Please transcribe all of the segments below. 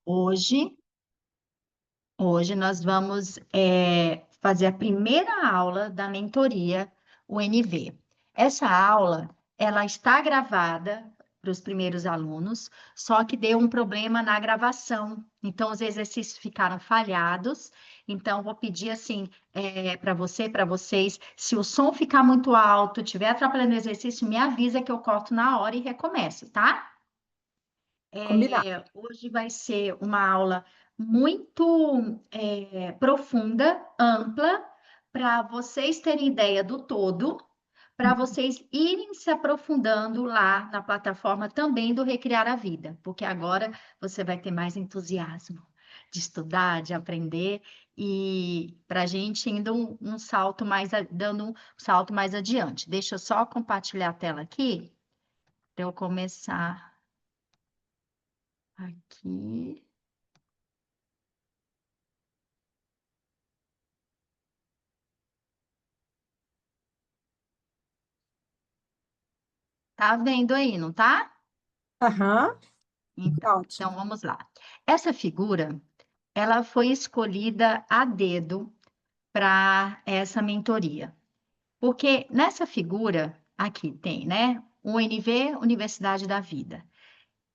Hoje, hoje nós vamos fazer a primeira aula da mentoria UNV. Essa aula, ela está gravada para os primeiros alunos, só que deu um problema na gravação. Então, os exercícios ficaram falhados. Então, vou pedir assim para vocês, se o som ficar muito alto, estiver atrapalhando o exercício, me avisa que eu corto na hora e recomeço, tá? Combinado. Hoje vai ser uma aula muito profunda, ampla, para vocês terem ideia do todo, para vocês irem se aprofundando lá na plataforma também do Recriar a Vida, porque agora você vai ter mais entusiasmo de estudar, de aprender, e para a gente indo um salto mais, dando um salto mais adiante. Deixa eu só compartilhar a tela aqui, para eu começar aqui. Tá vendo aí, não tá? Aham, tá Então, ótimo. vamos lá. Essa figura, ela foi escolhida a dedo para essa mentoria. Porque nessa figura, aqui tem, né? UNV, Universidade da Vida.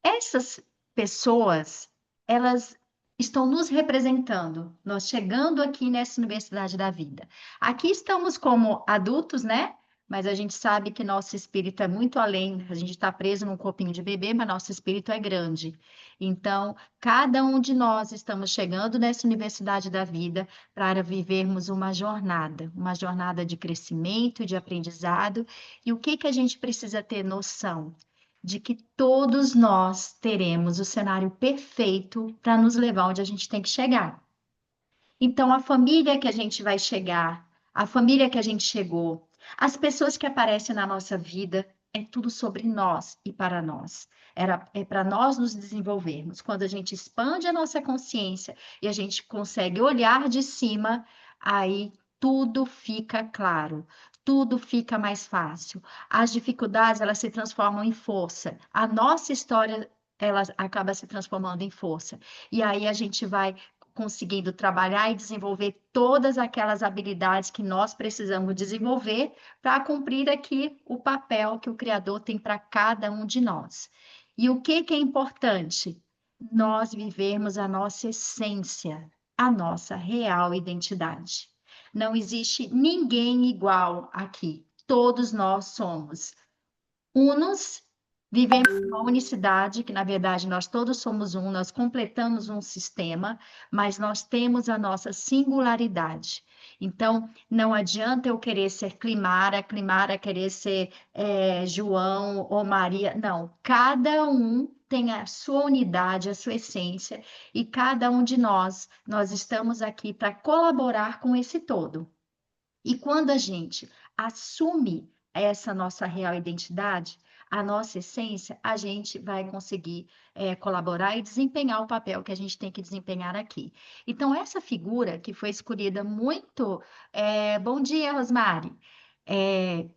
Essas pessoas, elas estão nos representando, nós chegando aqui nessa Universidade da Vida. Aqui estamos como adultos, né? Mas a gente sabe que nosso espírito é muito além, a gente está preso num corpinho de bebê, mas nosso espírito é grande. Então, cada um de nós estamos chegando nessa Universidade da Vida para vivermos uma jornada de crescimento, de aprendizado. E o que que a gente precisa ter noção? De que todos nós teremos o cenário perfeito para nos levar onde a gente tem que chegar. Então, a família que a gente vai chegar, a família que a gente chegou, as pessoas que aparecem na nossa vida, é tudo sobre nós e para nós. É para nós nos desenvolvermos. Quando a gente expande a nossa consciência e a gente consegue olhar de cima, aí tudo fica claro, tudo fica mais fácil. As dificuldades, elas se transformam em força. A nossa história, ela acaba se transformando em força. E aí a gente vai conseguindo trabalhar e desenvolver todas aquelas habilidades que nós precisamos desenvolver para cumprir aqui o papel que o Criador tem para cada um de nós. E o que que é importante? Nós vivermos a nossa essência, a nossa real identidade. Não existe ninguém igual aqui. Todos nós somos unos, vivemos uma unicidade, que na verdade nós todos somos um, nós completamos um sistema, mas nós temos a nossa singularidade. Então, não adianta eu querer ser Climara, Climara querer ser João ou Maria. Não, cada um tem a sua unidade, a sua essência, e cada um de nós estamos aqui para colaborar com esse todo. E quando a gente assume essa nossa real identidade, a nossa essência, a gente vai conseguir colaborar e desempenhar o papel que a gente tem que desempenhar aqui. Então, essa figura que foi escolhida muito. Bom dia, Rosmari.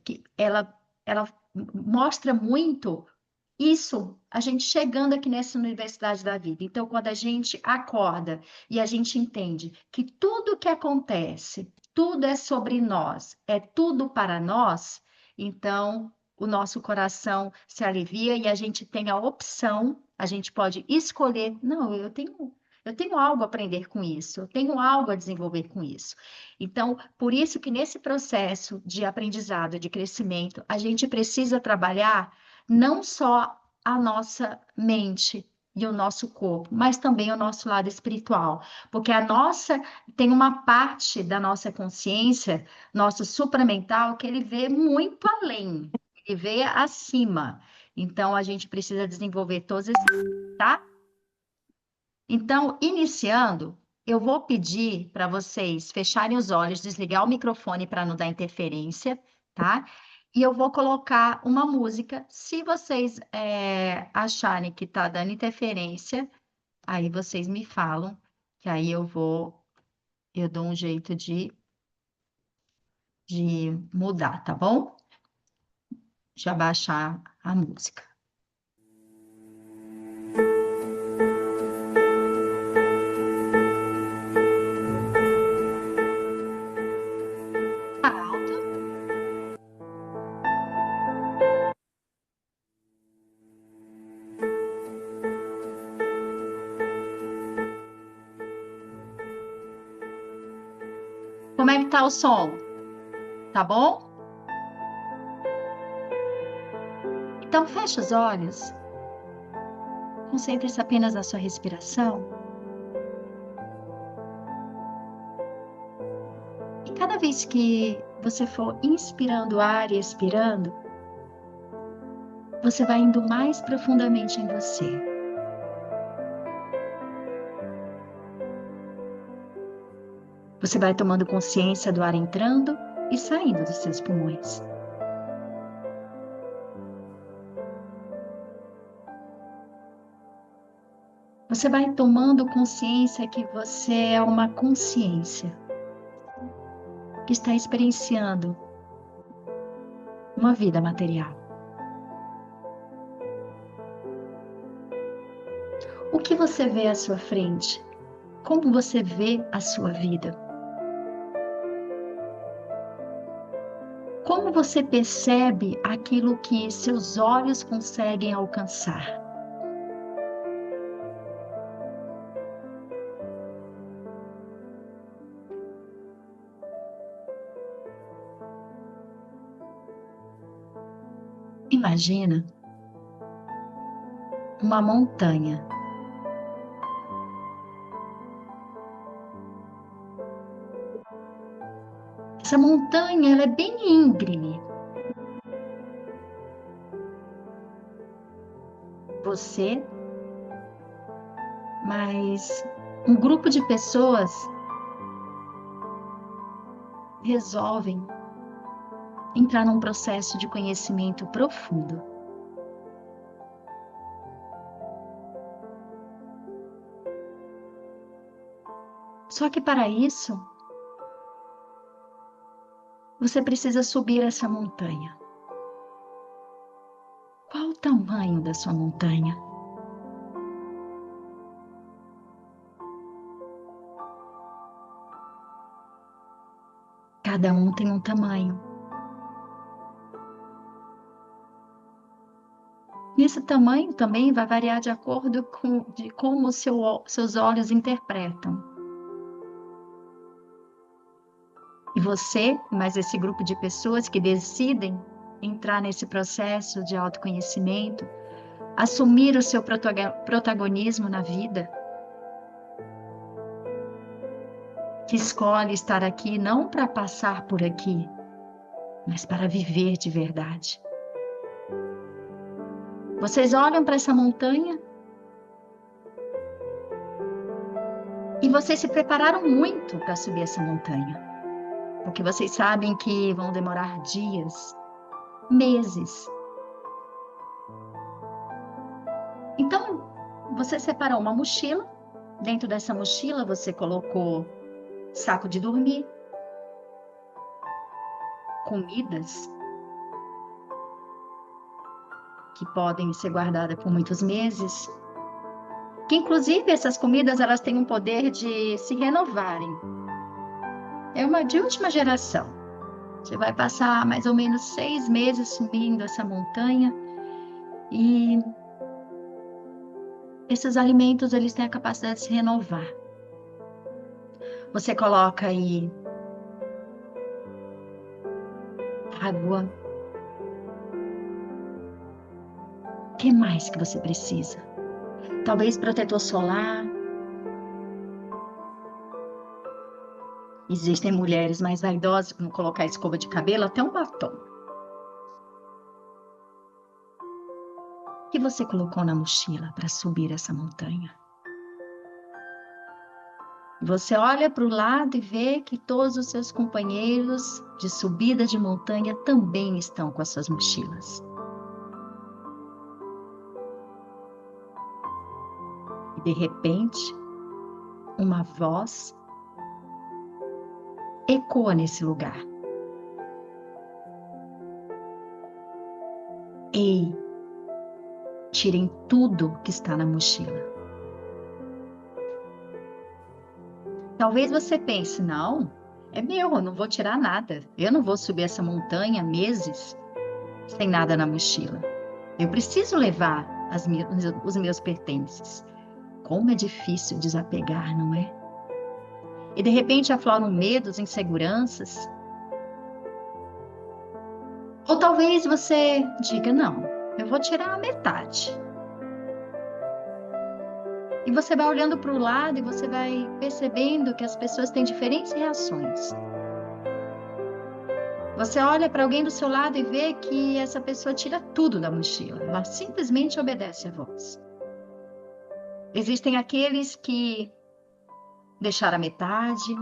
Que ela mostra muito isso, a gente chegando aqui nessa universidade da vida. Então, quando a gente acorda e a gente entende que tudo que acontece, tudo é sobre nós, é tudo para nós, então o nosso coração se alivia e a gente tem a opção, a gente pode escolher, não, eu tenho algo a aprender com isso, eu tenho algo a desenvolver com isso. Então, por isso que nesse processo de aprendizado, de crescimento, a gente precisa trabalhar não só a nossa mente e o nosso corpo, mas também o nosso lado espiritual, porque a nossa tem uma parte da nossa consciência, nosso supramental, que ele vê muito além, ele vê acima. Então a gente precisa desenvolver todos esses, tá? Então, iniciando, eu vou pedir para vocês fecharem os olhos, desligar o microfone para não dar interferência, tá? E eu vou colocar uma música. Se vocês acharem que está dando interferência, aí vocês me falam, que aí eu dou um jeito de mudar, tá bom? De abaixar a música. Como é que tá o som? Tá bom? Então feche os olhos. Concentre-se apenas na sua respiração. E cada vez que você for inspirando ar e expirando, você vai indo mais profundamente em você. Você vai tomando consciência do ar entrando e saindo dos seus pulmões. Você vai tomando consciência que você é uma consciência que está experienciando uma vida material. O que você vê à sua frente? Como você vê a sua vida? Como você percebe aquilo que seus olhos conseguem alcançar? Imagina uma montanha. Essa montanha, ela é bem íngreme. Você, mas um grupo de pessoas resolvem entrar num processo de conhecimento profundo. Só que para isso, você precisa subir essa montanha. Qual o tamanho da sua montanha? Cada um tem um tamanho. E esse tamanho também vai variar de acordo com como seus olhos interpretam. E você, mais esse grupo de pessoas que decidem entrar nesse processo de autoconhecimento, assumir o seu protagonismo na vida, que escolhe estar aqui não para passar por aqui, mas para viver de verdade. Vocês olham para essa montanha e vocês se prepararam muito para subir essa montanha, porque vocês sabem que vão demorar dias, meses. Então, você separou uma mochila. Dentro dessa mochila, você colocou saco de dormir, comidas que podem ser guardadas por muitos meses, que inclusive essas comidas elas têm um poder de se renovarem. É uma de última geração. Você vai passar mais ou menos 6 meses subindo essa montanha e esses alimentos eles têm a capacidade de se renovar. Você coloca aí água. O que mais que você precisa? Talvez protetor solar. Existem mulheres mais vaidosas que vão colocar escova de cabelo, até um batom. O que você colocou na mochila para subir essa montanha? Você olha para o lado e vê que todos os seus companheiros de subida de montanha também estão com as suas mochilas. E de repente, uma voz ecoa nesse lugar. Ei, tirem tudo que está na mochila. Talvez você pense, não, é meu, eu não vou tirar nada. Eu não vou subir essa montanha meses sem nada na mochila. Eu preciso levar os meus pertences. Como é difícil desapegar, não é? e de repente afloram medos, inseguranças. Ou talvez você diga, não, eu vou tirar a metade. E você vai olhando para o lado e você vai percebendo que as pessoas têm diferentes reações. Você olha para alguém do seu lado e vê que essa pessoa tira tudo da mochila. Ela simplesmente obedece a voz. Existem aqueles que deixaram a metade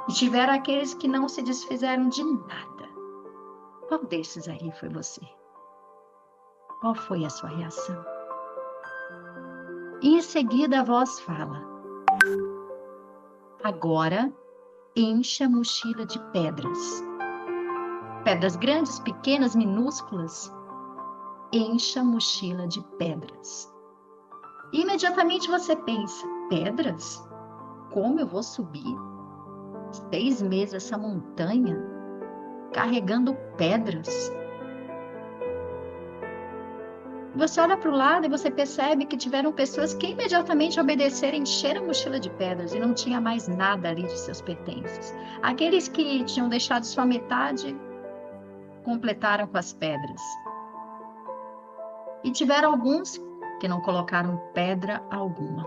e tiveram aqueles que não se desfizeram de nada. Qual desses aí foi você? Qual foi a sua reação? E em seguida a voz fala: agora enche a mochila de pedras. Pedras grandes, pequenas, minúsculas. Encha a mochila de pedras. E imediatamente você pensa: pedras? Como eu vou subir 6 meses essa montanha carregando pedras? Você olha para o lado e você percebe que tiveram pessoas que imediatamente obedeceram, encheram a mochila de pedras e não tinha mais nada ali de seus pertences. Aqueles que tinham deixado sua metade, completaram com as pedras. E tiveram alguns que não colocaram pedra alguma.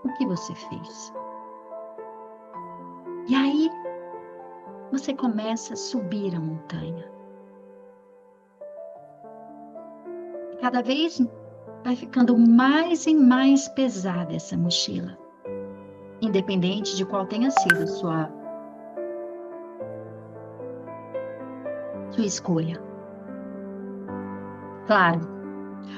O que você fez? E aí, você começa a subir a montanha. Cada vez vai ficando mais e mais pesada essa mochila, independente de qual tenha sido sua escolha. Claro,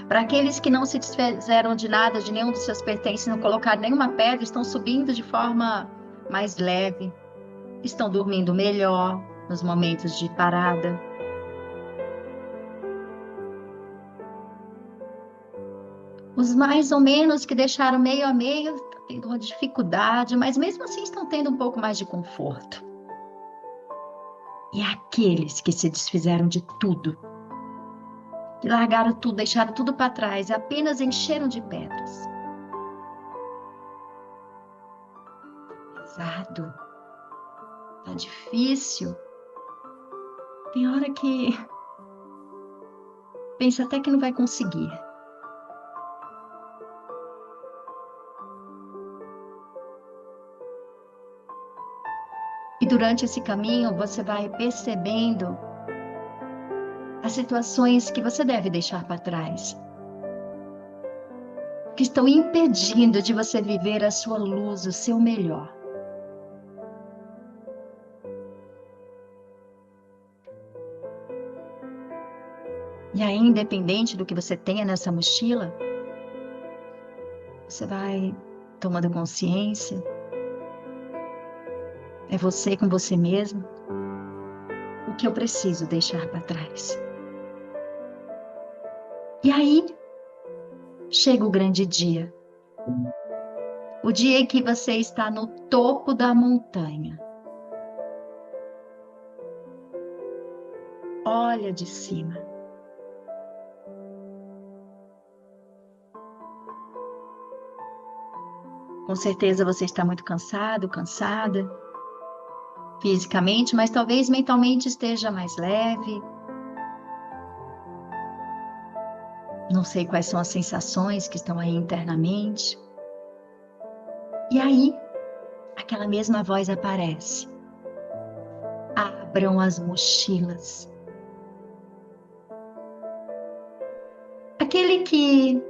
para aqueles que não se desfizeram de nada, de nenhum dos seus pertences, não colocaram nenhuma pedra, estão subindo de forma mais leve, estão dormindo melhor nos momentos de parada. Os mais ou menos que deixaram meio a meio, estão tendo uma dificuldade, mas mesmo assim estão tendo um pouco mais de conforto. E aqueles que se desfizeram de tudo, que largaram tudo, deixaram tudo para trás, apenas encheram de pedras. Pesado, tá difícil. Tem hora que pensa até que não vai conseguir. E durante esse caminho você vai percebendo as situações que você deve deixar para trás, que estão impedindo de você viver a sua luz, o seu melhor. E aí, independente do que você tenha nessa mochila, você vai tomando consciência. É você com você mesmo. O que eu preciso deixar para trás. E aí, chega o grande dia. O dia em que você está no topo da montanha. Olha de cima. Com certeza você está muito cansado, cansada, fisicamente, mas talvez mentalmente esteja mais leve. Não sei quais são as sensações que estão aí internamente. E aí, aquela mesma voz aparece. Abram as mochilas. Aquele que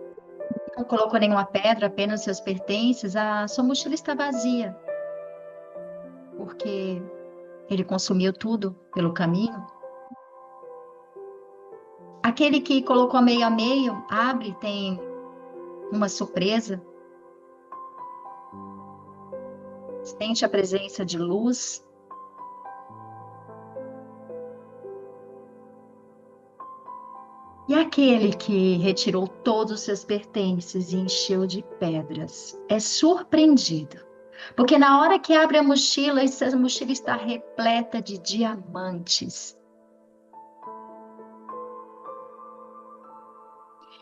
não colocou nenhuma pedra, apenas seus pertences, a sua mochila está vazia. Porque ele consumiu tudo pelo caminho. Aquele que colocou meio a meio, abre, tem uma surpresa. Sente a presença de luz. E aquele que retirou todos os seus pertences e encheu de pedras é surpreendido. Porque na hora que abre a mochila, essa mochila está repleta de diamantes.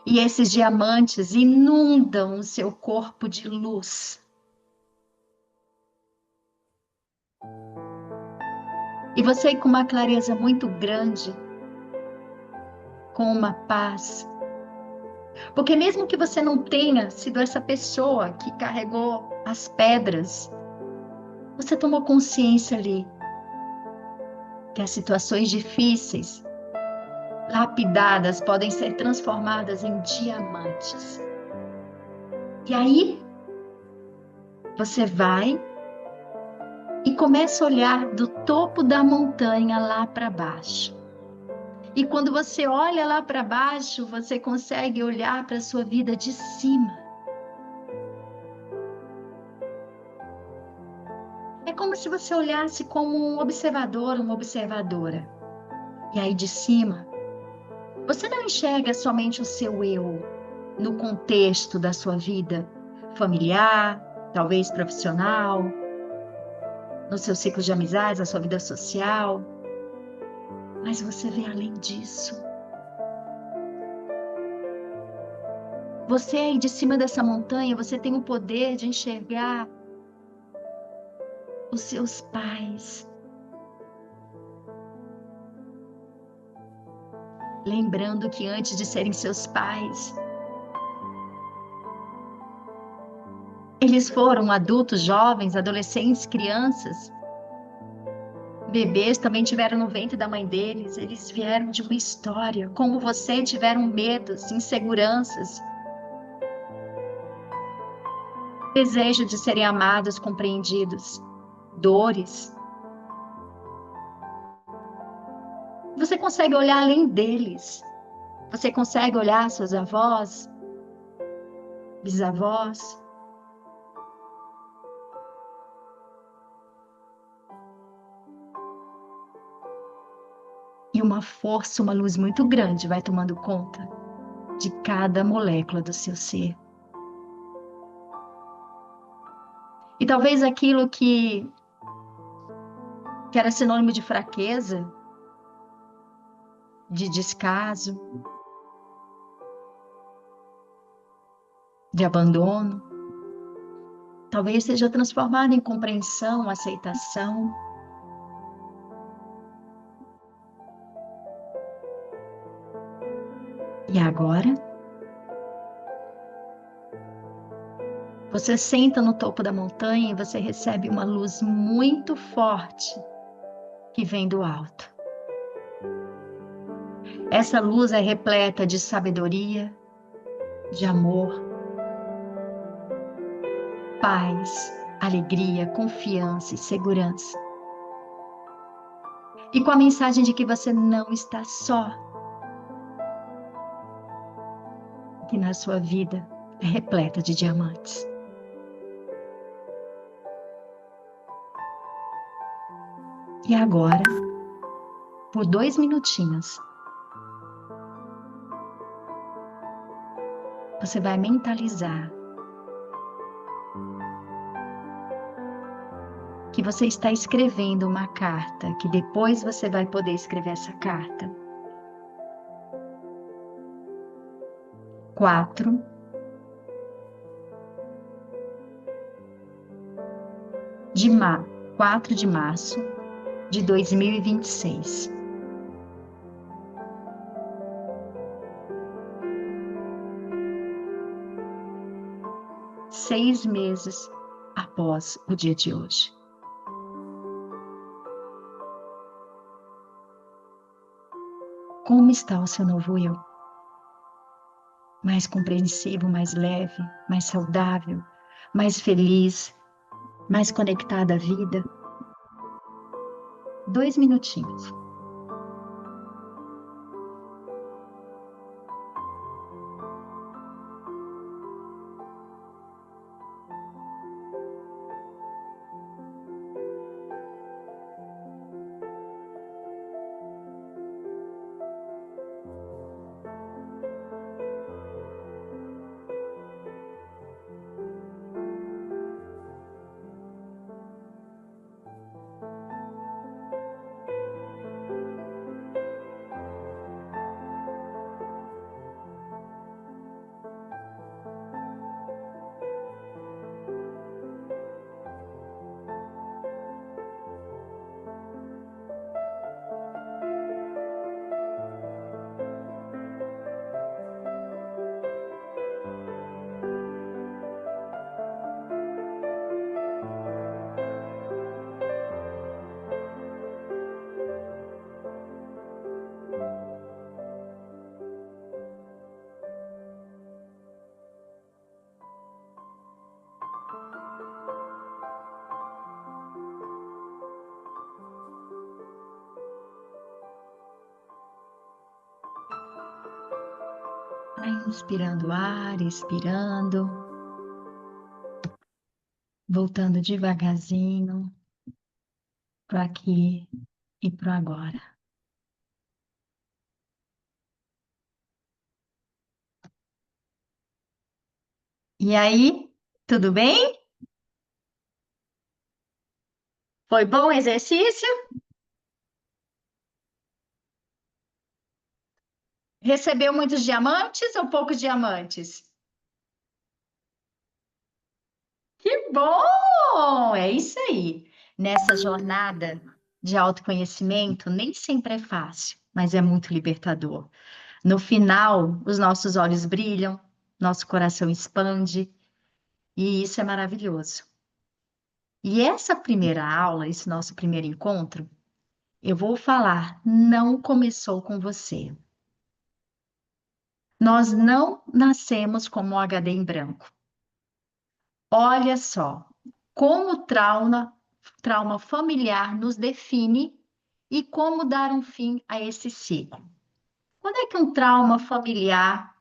E esses diamantes inundam o seu corpo de luz. E você, com uma clareza muito grande, com uma paz. Porque mesmo que você não tenha sido essa pessoa que carregou as pedras, você tomou consciência ali que as situações difíceis, lapidadas, podem ser transformadas em diamantes. E aí, você vai e começa a olhar do topo da montanha lá para baixo. E quando você olha lá para baixo, você consegue olhar para a sua vida de cima. É como se você olhasse como um observador, uma observadora. E aí de cima, você não enxerga somente o seu eu no contexto da sua vida familiar, talvez profissional, no seu ciclo de amizades, na sua vida social, mas você vê além disso. Você aí de cima dessa montanha, você tem o poder de enxergar os seus pais. Lembrando que antes de serem seus pais, eles foram adultos, jovens, adolescentes, crianças. Bebês também tiveram no ventre da mãe deles. Eles vieram de uma história. Como você, tiveram medos, inseguranças, desejo de serem amados, compreendidos, dores. Você consegue olhar além deles. Você consegue olhar seus avós, bisavós. E uma força, uma luz muito grande vai tomando conta de cada molécula do seu ser. E talvez aquilo que era sinônimo de fraqueza, de descaso, de abandono, talvez seja transformado em compreensão, aceitação. E agora, você senta no topo da montanha e você recebe uma luz muito forte que vem do alto. Essa luz é repleta de sabedoria, de amor, paz, alegria, confiança e segurança. E com a mensagem de que você não está só, que na sua vida é repleta de diamantes. E agora, por 2 minutinhos, você vai mentalizar que você está escrevendo uma carta, que depois você vai poder escrever essa carta. 4 de março de 2026. Seis meses após o dia de hoje. Como está o seu novo eu? Mais compreensivo, mais leve, mais saudável, mais feliz, mais conectado à vida? 2 minutinhos. Vai inspirando ar, expirando, voltando devagarzinho pro aqui e pro agora. E aí, tudo bem? Foi bom o exercício? Recebeu muitos diamantes ou poucos diamantes? Que bom! É isso aí. Nessa jornada de autoconhecimento, nem sempre é fácil, mas é muito libertador. No final, os nossos olhos brilham, nosso coração expande, e isso é maravilhoso. E essa primeira aula, esse nosso primeiro encontro, eu vou falar, não começou com você. Nós não nascemos como um HD em branco. Olha só, como o trauma familiar nos define e como dar um fim a esse ciclo. Quando é que um trauma familiar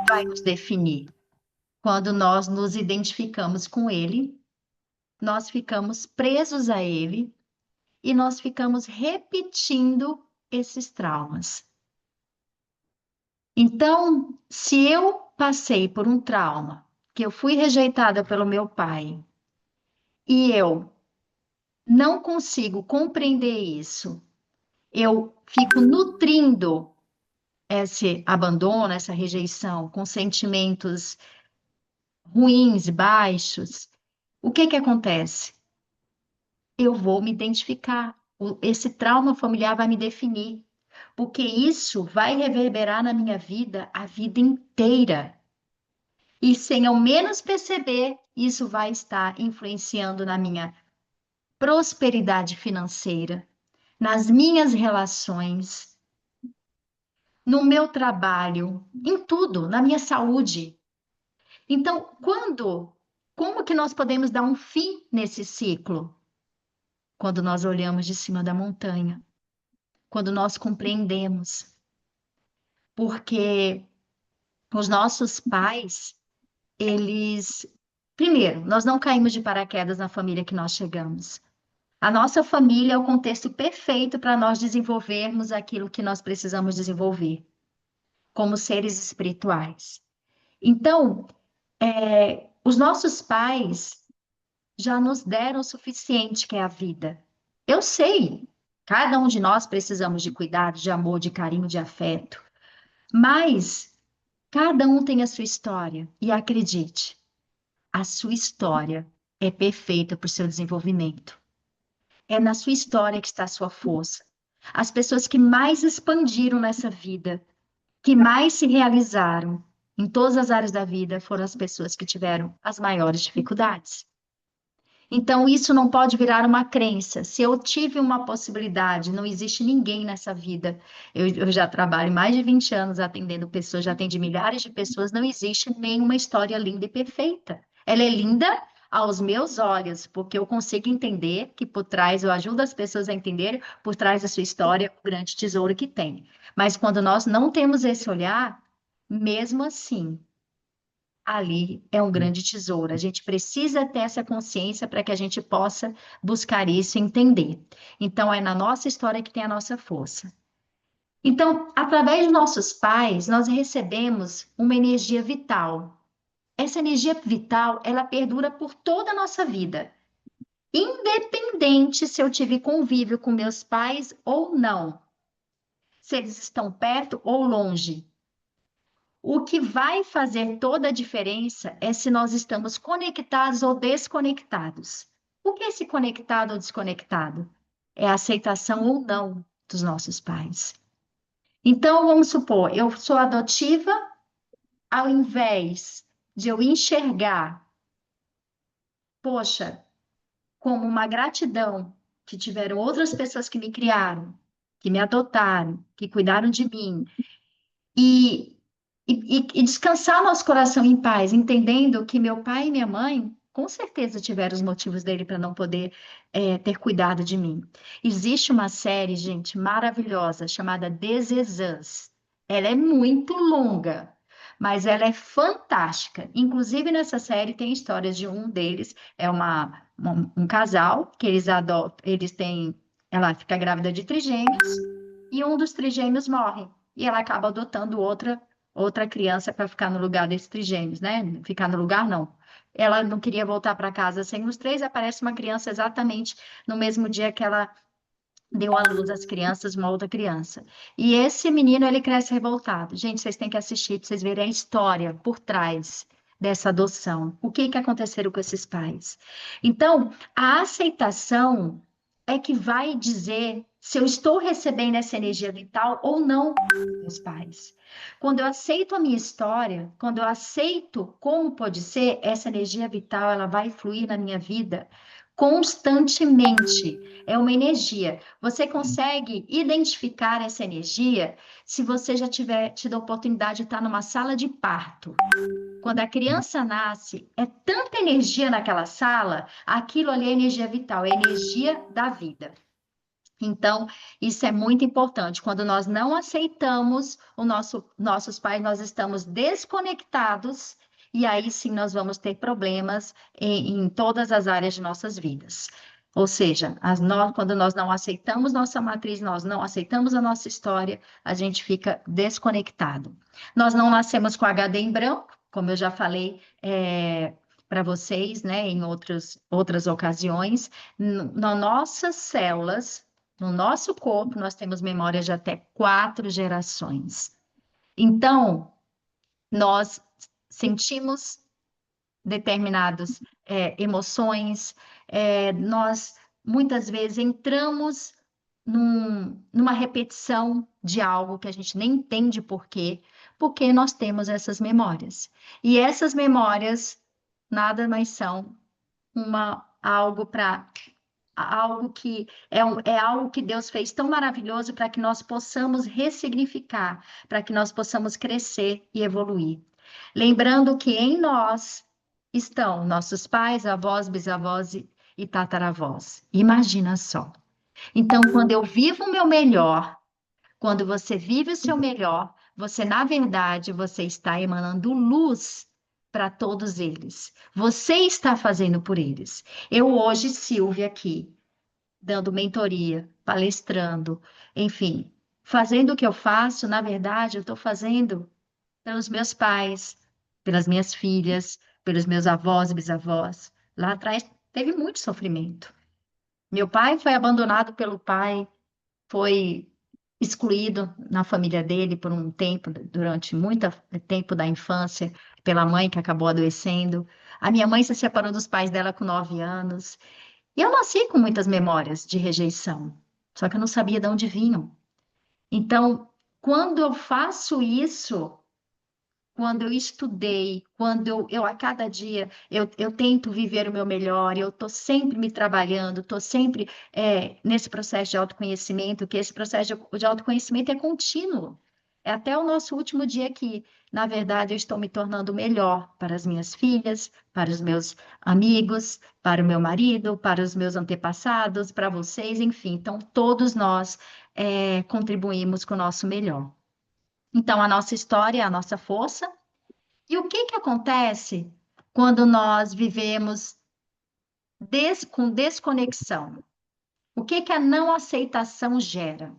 vai nos definir? Quando nós nos identificamos com ele, nós ficamos presos a ele e nós ficamos repetindo esses traumas. Então, se eu passei por um trauma, que eu fui rejeitada pelo meu pai, e eu não consigo compreender isso, eu fico nutrindo esse abandono, essa rejeição, com sentimentos ruins, baixos, o que que acontece? Eu vou me identificar. Esse trauma familiar vai me definir, porque isso vai reverberar na minha vida a vida inteira. E sem ao menos perceber, isso vai estar influenciando na minha prosperidade financeira, nas minhas relações, no meu trabalho, em tudo, na minha saúde. Então, como que nós podemos dar um fim nesse ciclo? Quando nós olhamos de cima da montanha, quando nós compreendemos, porque os nossos pais, eles, primeiro, nós não caímos de paraquedas na família que nós chegamos. A nossa família é o contexto perfeito para nós desenvolvermos aquilo que nós precisamos desenvolver, como seres espirituais. Então, os nossos pais já nos deram o suficiente, que é a vida. Eu sei, cada um de nós precisamos de cuidado, de amor, de carinho, de afeto, mas cada um tem a sua história. E acredite, a sua história é perfeita para o seu desenvolvimento. É na sua história que está a sua força. As pessoas que mais expandiram nessa vida, que mais se realizaram em todas as áreas da vida, foram as pessoas que tiveram as maiores dificuldades. Então, isso não pode virar uma crença. Se eu tive uma possibilidade, não existe ninguém nessa vida. Eu já trabalho mais de 20 anos atendendo pessoas, já atendi milhares de pessoas, não existe nenhuma história linda e perfeita. Ela é linda aos meus olhos, porque eu consigo entender que por trás, eu ajudo as pessoas a entender por trás da sua história o grande tesouro que tem. Mas quando nós não temos esse olhar, mesmo assim, ali é um grande tesouro. A gente precisa ter essa consciência para que a gente possa buscar isso e entender. Então, é na nossa história que tem a nossa força. Então, através dos nossos pais, nós recebemos uma energia vital. Essa energia vital, ela perdura por toda a nossa vida. Independente se eu tive convívio com meus pais ou não, se eles estão perto ou longe. O que vai fazer toda a diferença é se nós estamos conectados ou desconectados. O que é esse conectado ou desconectado? É a aceitação ou não dos nossos pais. Então, vamos supor, eu sou adotiva, ao invés de eu enxergar, poxa, como uma gratidão que tiveram outras pessoas que me criaram, que me adotaram, que cuidaram de mim, e, e descansar nosso coração em paz, entendendo que meu pai e minha mãe com certeza tiveram os motivos dele para não poder ter cuidado de mim. Existe uma série, gente, maravilhosa, chamada This Is Us. Ela é muito longa, mas ela é fantástica. Inclusive, nessa série tem histórias de um deles, é um casal que eles adotam, eles têm, ela fica grávida de trigêmeos e um dos trigêmeos morre. E ela acaba adotando outra criança para ficar no lugar desses trigêmeos, né? Ficar no lugar, não. Ela não queria voltar para casa sem os três, aparece uma criança exatamente no mesmo dia que ela deu à luz às crianças, uma outra criança. E esse menino, ele cresce revoltado. Gente, vocês têm que assistir para vocês verem a história por trás dessa adoção. O que que aconteceram com esses pais? Então, a aceitação é que vai dizer se eu estou recebendo essa energia vital ou não dos meus pais. Quando eu aceito a minha história, quando eu aceito como pode ser, essa energia vital, ela vai fluir na minha vida constantemente. É uma energia. Você consegue identificar essa energia se você já tiver tido a oportunidade de estar numa sala de parto. Quando a criança nasce, é tanta energia naquela sala, aquilo ali é energia vital, é energia da vida. Então, isso é muito importante. Quando nós não aceitamos nossos pais, nós estamos desconectados, e aí sim nós vamos ter problemas em todas as áreas de nossas vidas. Ou seja, quando nós não aceitamos nossa matriz, nós não aceitamos a nossa história, a gente fica desconectado. Nós não nascemos com HD em branco, como eu já falei para vocês, né, em outras ocasiões. Nas nossas células, no nosso corpo, nós temos memórias de até 4 gerações. Então, nós sentimos determinadas emoções, nós muitas vezes entramos numa repetição de algo que a gente nem entende por quê, porque nós temos essas memórias. E essas memórias nada mais são algo para algo que é algo que Deus fez tão maravilhoso para que nós possamos ressignificar, para que nós possamos crescer e evoluir. Lembrando que em nós estão nossos pais, avós, bisavós e tataravós. Imagina só. Então, quando eu vivo o meu melhor, quando você vive o seu melhor, você, na verdade, você está emanando luz para todos eles. Você está fazendo por eles. Eu hoje, Silvia, aqui, dando mentoria, palestrando, enfim, fazendo o que eu faço, na verdade, eu estou fazendo pelos meus pais, pelas minhas filhas, pelos meus avós e bisavós. Lá atrás teve muito sofrimento. Meu pai foi abandonado pelo pai, foi excluído na família dele por um tempo, durante muito tempo da infância, pela mãe que acabou adoecendo. A minha mãe se separou dos pais dela com 9 anos. E eu nasci com muitas memórias de rejeição, só que eu não sabia de onde vinham. Então, quando eu faço isso, quando eu estudei, quando eu a cada dia eu tento viver o meu melhor, eu estou sempre me trabalhando, estou sempre nesse processo de autoconhecimento, que esse processo de autoconhecimento é contínuo. É até o nosso último dia que, na verdade, eu estou me tornando melhor para as minhas filhas, para os meus amigos, para o meu marido, para os meus antepassados, para vocês, enfim. Então, todos nós contribuímos com o nosso melhor. Então, a nossa história é a nossa força. E o que que acontece quando nós vivemos com desconexão? O que que a não aceitação gera?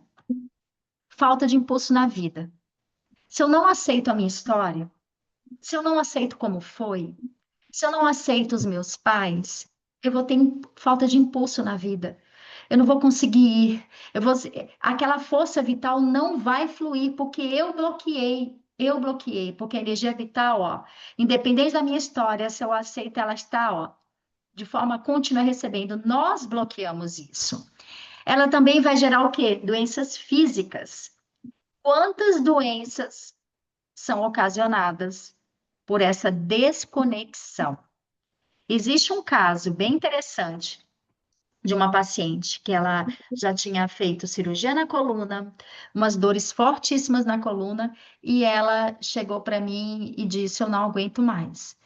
Falta de impulso na vida. Se eu não aceito a minha história, se eu não aceito como foi, se eu não aceito os meus pais, eu vou ter falta de impulso na vida. Eu não vou conseguir ir. Aquela força vital não vai fluir porque eu bloqueei. Eu bloqueei, porque a energia vital, ó, independente da minha história, se eu aceito, ela está, ó, de forma contínua recebendo. Nós bloqueamos isso. Ela também vai gerar o quê? Doenças físicas. Quantas doenças são ocasionadas por essa desconexão? Existe um caso bem interessante de uma paciente que ela já tinha feito cirurgia na coluna, umas dores fortíssimas na coluna, e ela chegou para mim e disse: Eu não aguento mais.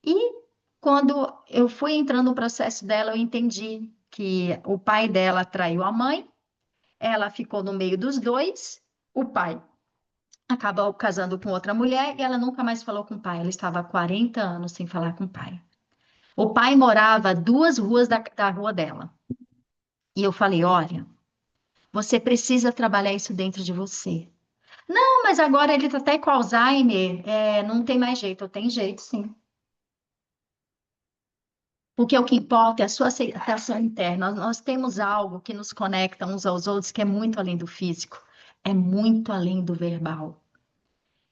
E quando eu fui entrando no processo dela, eu entendi que o pai dela traiu a mãe, ela ficou no meio dos dois, o pai acabou casando com outra mulher e ela nunca mais falou com o pai. Ela estava há 40 anos sem falar com o pai. O pai morava a 2 ruas da rua dela. E eu falei: olha, você precisa trabalhar isso dentro de você. Não, mas agora ele está até com Alzheimer, não tem mais jeito. Eu tenho jeito, sim. Porque o que importa é a sua aceitação interna. Nós temos algo que nos conecta uns aos outros que é muito além do físico, é muito além do verbal.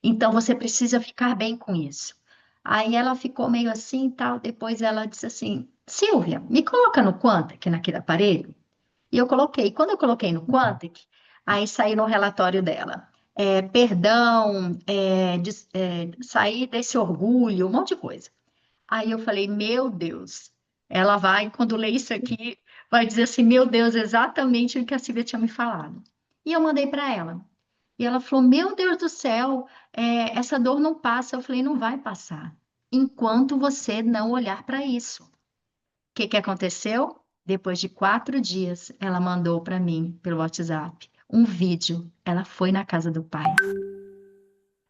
Então você precisa ficar bem com isso. Aí ela ficou meio assim e tal. Depois ela disse assim: Silvia, me coloca no Quantic, naquele aparelho. E eu coloquei. Quando eu coloquei no Quantic, aí saiu no relatório dela. Perdão, sair desse orgulho, um monte de coisa. Aí eu falei, meu Deus, ela vai, quando ler isso aqui, vai dizer assim, meu Deus, exatamente o que a Silvia tinha me falado. E eu mandei para ela. E ela falou, meu Deus do céu, essa dor não passa. Eu falei, não vai passar, enquanto você não olhar para isso. O que que aconteceu? Depois de 4 dias, ela mandou para mim, pelo WhatsApp, um vídeo. Ela foi na casa do pai.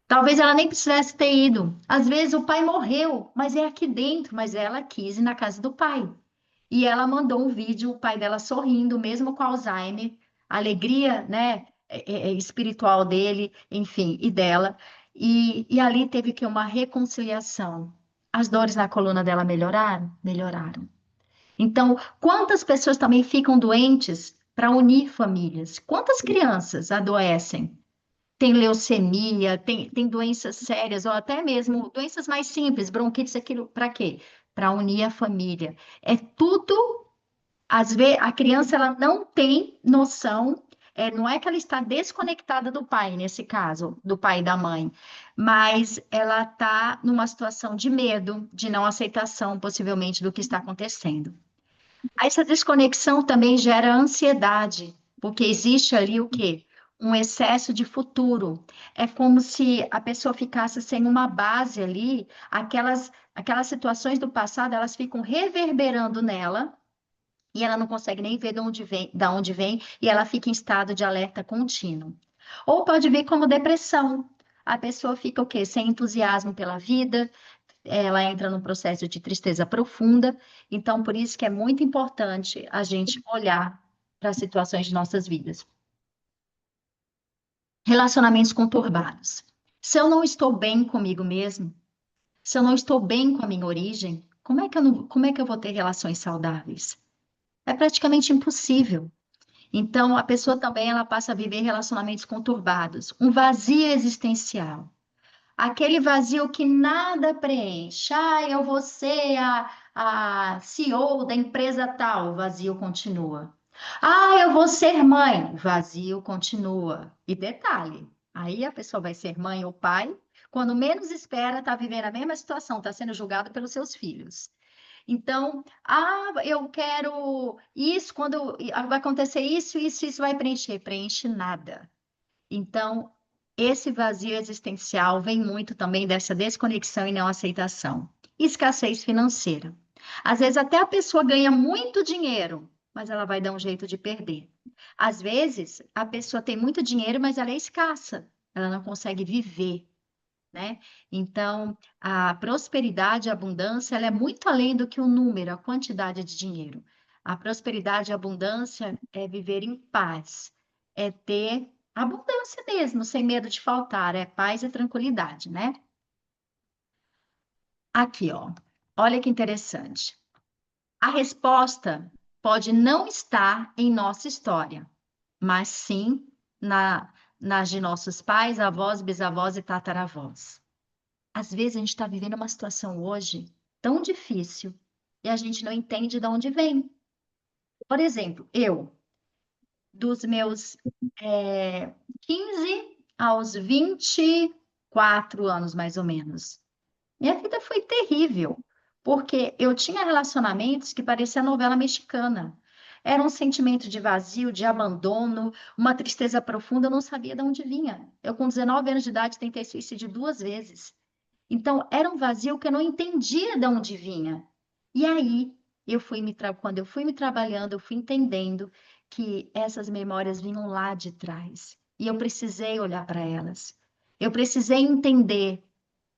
Talvez ela nem precisasse ter ido. Às vezes o pai morreu, mas é aqui dentro, mas ela quis ir na casa do pai. E ela mandou um vídeo, o pai dela sorrindo, mesmo com Alzheimer, a alegria, né, espiritual dele, enfim, e dela. E ali teve que uma reconciliação. As dores na coluna dela melhoraram? Melhoraram. Então, quantas pessoas também ficam doentes para unir famílias? Quantas crianças adoecem? Tem leucemia, tem doenças sérias, ou até mesmo doenças mais simples, bronquite, aquilo, para quê? Para unir a família. É tudo, às vezes, a criança ela não tem noção, não é que ela está desconectada do pai, nesse caso, do pai e da mãe, mas ela está numa situação de medo, de não aceitação, possivelmente, do que está acontecendo. Essa desconexão também gera ansiedade, porque existe ali o quê? Um excesso de futuro. É como se a pessoa ficasse sem uma base ali, aquelas situações do passado, elas ficam reverberando nela, e ela não consegue nem ver de onde vem, e ela fica em estado de alerta contínuo. Ou pode vir como depressão. A pessoa fica o quê? Sem entusiasmo pela vida, ela entra num processo de tristeza profunda. Então, por isso que é muito importante a gente olhar para as situações de nossas vidas. Relacionamentos conturbados. Se eu não estou bem comigo mesmo, se eu não estou bem com a minha origem, como é que eu vou ter relações saudáveis? É praticamente impossível. Então, a pessoa também ela passa a viver relacionamentos conturbados, um vazio existencial. Aquele vazio que nada preenche. Ah, eu vou ser a CEO da empresa tal, o vazio continua. Ah, eu vou ser mãe, o vazio continua. E detalhe, aí a pessoa vai ser mãe ou pai, quando menos espera, está vivendo a mesma situação, está sendo julgado pelos seus filhos. Então, eu quero isso, quando vai acontecer isso vai preencher. Preenche nada. Então, esse vazio existencial vem muito também dessa desconexão e não aceitação. Escassez financeira. Às vezes, até a pessoa ganha muito dinheiro, mas ela vai dar um jeito de perder. Às vezes, a pessoa tem muito dinheiro, mas ela é escassa, ela não consegue viver, né? Então, a prosperidade, a abundância, ela é muito além do que o número, a quantidade de dinheiro. A prosperidade e a abundância é viver em paz, é ter abundância mesmo, sem medo de faltar, é paz e tranquilidade, né? Aqui, ó. Olha que interessante. A resposta pode não estar em nossa história, mas sim nas de nossos pais, avós, bisavós e tataravós. Às vezes a gente está vivendo uma situação hoje tão difícil e a gente não entende de onde vem. Por exemplo, eu, dos meus 15 aos 24 anos, mais ou menos, minha vida foi terrível, porque eu tinha relacionamentos que pareciam novela mexicana. Era um sentimento de vazio, de abandono, uma tristeza profunda, eu não sabia de onde vinha. Eu, com 19 anos de idade, tentei suicídio 2 vezes. Então, era um vazio que eu não entendia de onde vinha. E aí, quando eu fui me trabalhando, eu fui entendendo que essas memórias vinham lá de trás. E eu precisei olhar para elas. Eu precisei entender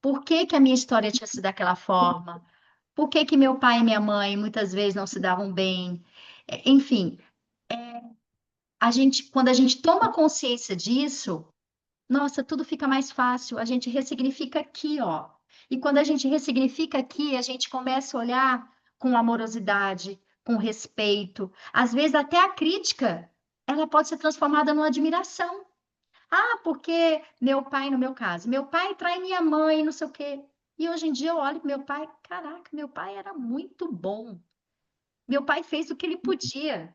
por que que a minha história tinha sido daquela forma, por que que meu pai e minha mãe muitas vezes não se davam bem. Enfim, quando a gente toma consciência disso, nossa, tudo fica mais fácil. A gente ressignifica aqui, ó. E quando a gente ressignifica aqui, a gente começa a olhar com amorosidade, com respeito. Às vezes até a crítica, ela pode ser transformada numa admiração. Ah, porque meu pai, no meu caso, meu pai trai minha mãe, não sei o quê. E hoje em dia eu olho para meu pai, caraca, meu pai era muito bom. Meu pai fez o que ele podia.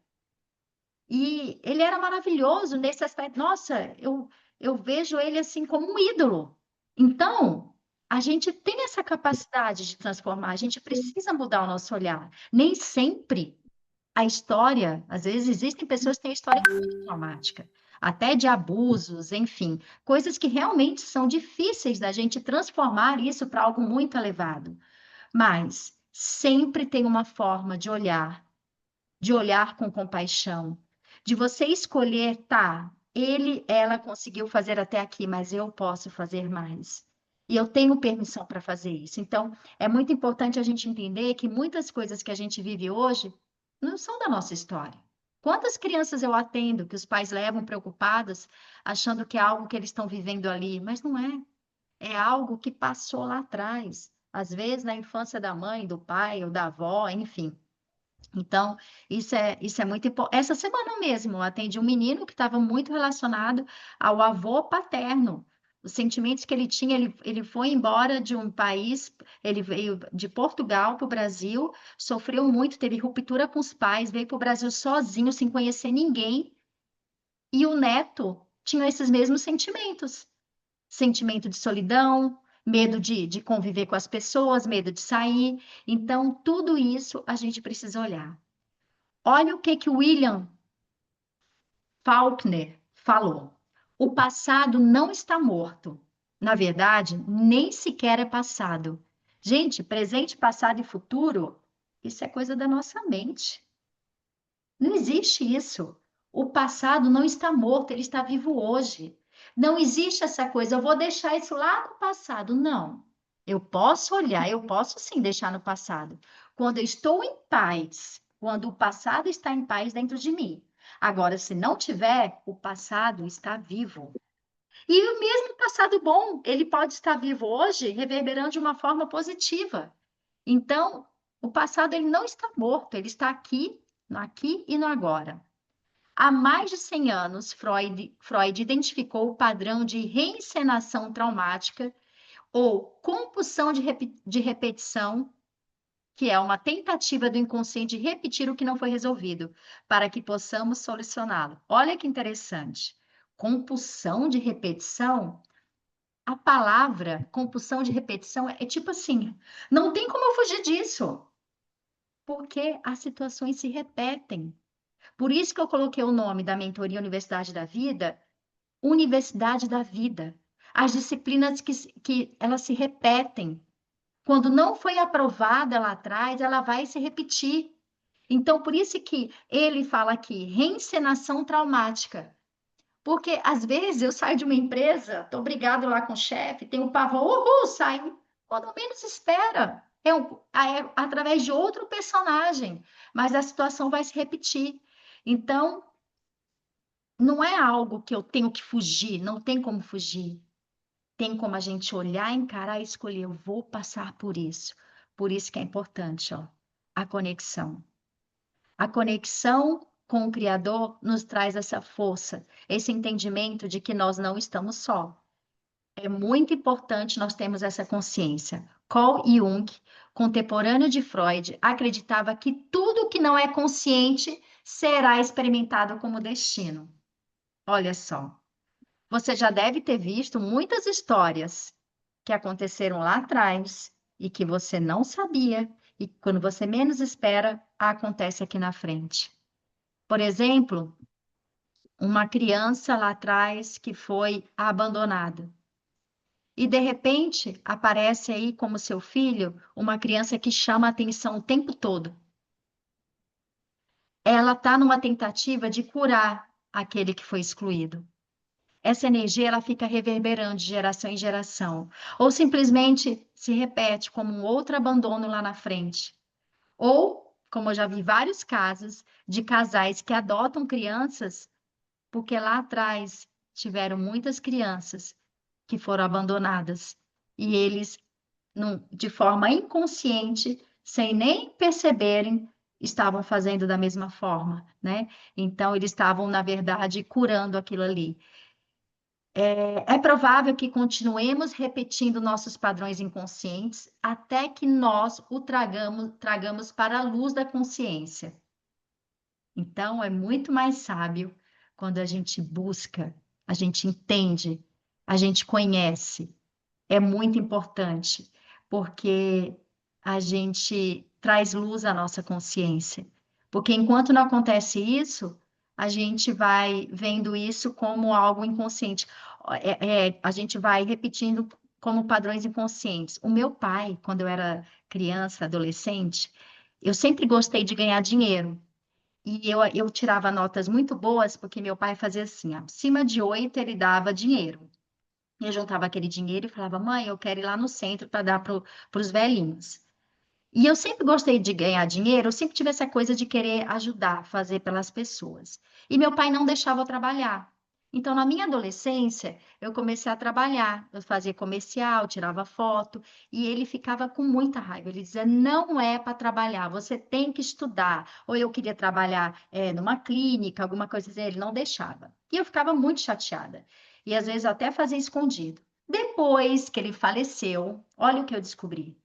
E ele era maravilhoso nesse aspecto. Nossa, eu vejo ele assim como um ídolo. Então, a gente tem essa capacidade de transformar, a gente precisa mudar o nosso olhar. Nem sempre a história, às vezes existem pessoas que têm história muito traumática, até de abusos, enfim, coisas que realmente são difíceis da gente transformar isso para algo muito elevado. Mas sempre tem uma forma de olhar com compaixão, de você escolher, tá, ela conseguiu fazer até aqui, mas eu posso fazer mais. E eu tenho permissão para fazer isso. Então, é muito importante a gente entender que muitas coisas que a gente vive hoje não são da nossa história. Quantas crianças eu atendo que os pais levam preocupados, achando que é algo que eles estão vivendo ali, mas não é. É algo que passou lá atrás. Às vezes, na infância da mãe, do pai ou da avó, enfim. Então, isso é muito importante. Essa semana mesmo, eu atendi um menino que estava muito relacionado ao avô paterno. Os sentimentos que ele tinha, ele foi embora de um país, ele veio de Portugal para o Brasil, sofreu muito, teve ruptura com os pais, veio para o Brasil sozinho, sem conhecer ninguém, e o neto tinha esses mesmos sentimentos. Sentimento de solidão, medo de conviver com as pessoas, medo de sair. Então, tudo isso a gente precisa olhar. Olha o que que William Faulkner falou. O passado não está morto. Na verdade, nem sequer é passado. Gente, presente, passado e futuro, isso é coisa da nossa mente. Não existe isso. O passado não está morto, ele está vivo hoje. Não existe essa coisa, eu vou deixar isso lá no passado. Não. Eu posso olhar, eu posso sim deixar no passado. Quando eu estou em paz, quando o passado está em paz dentro de mim. Agora, se não tiver, o passado está vivo. E o mesmo passado bom, ele pode estar vivo hoje, reverberando de uma forma positiva. Então, o passado ele não está morto, ele está aqui, no aqui e no agora. Há mais de 100 anos, Freud identificou o padrão de reencenação traumática ou compulsão de repetição, que é uma tentativa do inconsciente de repetir o que não foi resolvido, para que possamos solucioná-lo. Olha que interessante. Compulsão de repetição, a palavra compulsão de repetição é tipo assim, não tem como eu fugir disso, porque as situações se repetem. Por isso que eu coloquei o nome da mentoria Universidade da Vida, Universidade da Vida. As disciplinas que elas se repetem. Quando não foi aprovada lá atrás, ela vai se repetir. Então, por isso que ele fala aqui, reencenação traumática. Porque, às vezes, eu saio de uma empresa, estou brigado lá com o chefe, tenho um pavor, uhul, saio. Quando menos espera, é através de outro personagem, mas a situação vai se repetir. Então, não é algo que eu tenho que fugir, não tem como fugir. Tem como a gente olhar, encarar e escolher, eu vou passar por isso. Por isso que é importante, ó, a conexão. A conexão com o Criador nos traz essa força, esse entendimento de que nós não estamos só. É muito importante nós termos essa consciência. Carl Jung, contemporâneo de Freud, acreditava que tudo que não é consciente será experimentado como destino. Olha só, você já deve ter visto muitas histórias que aconteceram lá atrás e que você não sabia, e quando você menos espera, acontece aqui na frente. Por exemplo, uma criança lá atrás que foi abandonada. E de repente aparece aí como seu filho uma criança que chama a atenção o tempo todo. Ela está numa tentativa de curar aquele que foi excluído. essa energia ela fica reverberando de geração em geração, ou simplesmente se repete como um outro abandono lá na frente. Ou, como eu já vi vários casos de casais que adotam crianças porque lá atrás tiveram muitas crianças que foram abandonadas e eles, de forma inconsciente, sem nem perceberem, estavam fazendo da mesma forma, né? Então, eles estavam, na verdade, curando aquilo ali. É provável que continuemos repetindo nossos padrões inconscientes até que nós o tragamos para a luz da consciência. Então, é muito mais sábio quando a gente busca, a gente entende, a gente conhece. É muito importante, porque a gente traz luz à nossa consciência. Porque enquanto não acontece isso, a gente vai vendo isso como algo inconsciente. A gente vai repetindo como padrões inconscientes. O meu pai, quando eu era criança, adolescente, eu sempre gostei de ganhar dinheiro. E eu tirava notas muito boas, porque meu pai fazia assim, acima de 8 ele dava dinheiro. Eu juntava aquele dinheiro e falava, mãe, eu quero ir lá no centro para dar para os velhinhos. E eu sempre gostei de ganhar dinheiro, eu sempre tive essa coisa de querer ajudar, fazer pelas pessoas. E meu pai não deixava eu trabalhar. Então, na minha adolescência, eu comecei a trabalhar, eu fazia comercial, tirava foto, e ele ficava com muita raiva. Ele dizia: não é para trabalhar, você tem que estudar. Ou eu queria trabalhar numa clínica, alguma coisa assim, ele não deixava. E eu ficava muito chateada. E às vezes eu até fazia escondido. Depois que ele faleceu, olha o que eu descobri.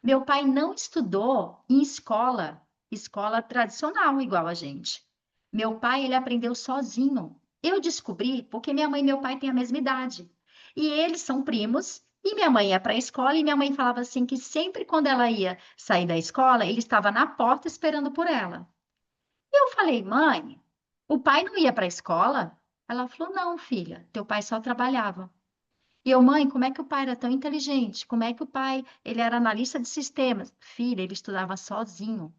Meu pai não estudou em escola tradicional igual a gente. Meu pai, ele aprendeu sozinho. Eu descobri porque minha mãe e meu pai têm a mesma idade. E eles são primos, e minha mãe ia para a escola, e minha mãe falava assim que sempre quando ela ia sair da escola, ele estava na porta esperando por ela. E eu falei: mãe, o pai não ia para a escola? Ela falou: não, filha, teu pai só trabalhava. E eu, mãe, como é que o pai era tão inteligente? Como é que o pai, ele era analista de sistemas? Filha, ele estudava sozinho.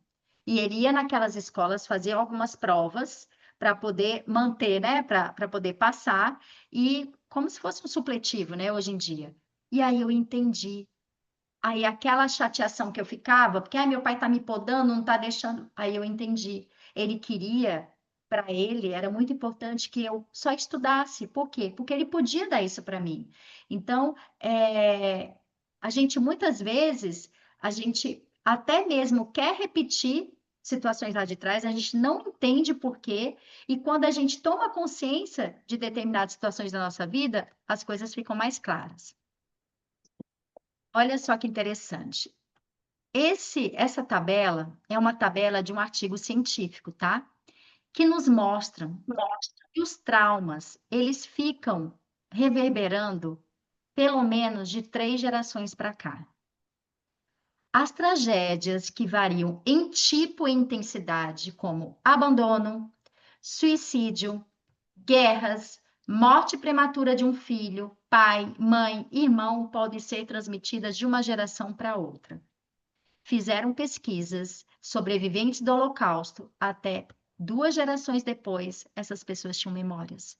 E ele ia naquelas escolas fazer algumas provas para poder manter, né, para poder passar, e como se fosse um supletivo, né, hoje em dia. E aí eu entendi. Aí aquela chateação que eu ficava, porque meu pai tá me podando, não tá deixando. Aí eu entendi. Ele queria, para ele, era muito importante que eu só estudasse. Por quê? Porque ele podia dar isso para mim. Então, a gente muitas vezes, a gente até mesmo quer repetir situações lá de trás, a gente não entende por quê, e quando a gente toma consciência de determinadas situações da nossa vida, as coisas ficam mais claras. Olha só que interessante. Essa tabela é uma tabela de um artigo científico, tá? Que nos mostra que os traumas, eles ficam reverberando pelo menos de 3 gerações para cá. As tragédias que variam em tipo e intensidade, como abandono, suicídio, guerras, morte prematura de um filho, pai, mãe, irmão, podem ser transmitidas de uma geração para outra. Fizeram pesquisas, sobreviventes do Holocausto, até 2 gerações depois, essas pessoas tinham memórias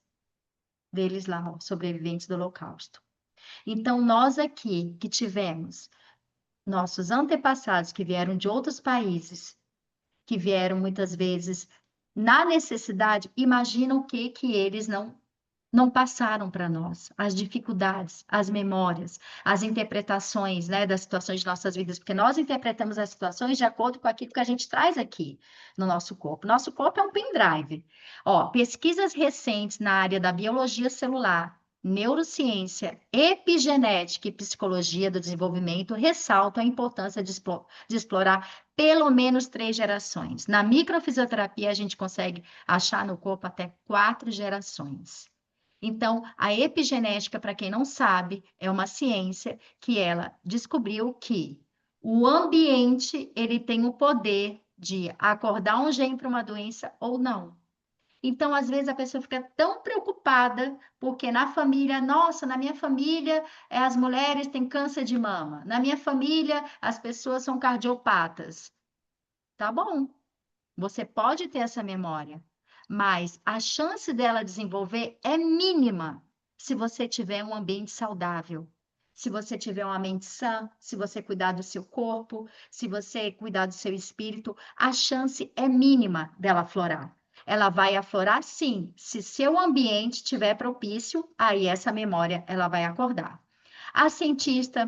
deles lá, ó, sobreviventes do Holocausto. Então, nós aqui que tivemos nossos antepassados que vieram de outros países, que vieram muitas vezes na necessidade, imagina o que que eles não passaram para nós, as dificuldades, as memórias, as interpretações, né, das situações de nossas vidas, porque nós interpretamos as situações de acordo com aquilo que a gente traz aqui no nosso corpo. Nosso corpo é um pendrive. Ó, pesquisas recentes na área da biologia celular, neurociência, epigenética e psicologia do desenvolvimento ressaltam a importância de explorar pelo menos 3 gerações. Na microfisioterapia, a gente consegue achar no corpo até 4 gerações. Então, a epigenética, para quem não sabe, é uma ciência que ela descobriu que o ambiente ele tem o poder de acordar um gene para uma doença ou não. Então, às vezes a pessoa fica tão preocupada porque na família, nossa, na minha família as mulheres têm câncer de mama, na minha família as pessoas são cardiopatas. Tá bom, você pode ter essa memória, mas a chance dela desenvolver é mínima. se você tiver um ambiente saudável, se você tiver uma mente sã, se você cuidar do seu corpo, se você cuidar do seu espírito, a chance é mínima dela aflorar. Ela vai aflorar sim, se seu ambiente estiver propício, aí essa memória ela vai acordar. A cientista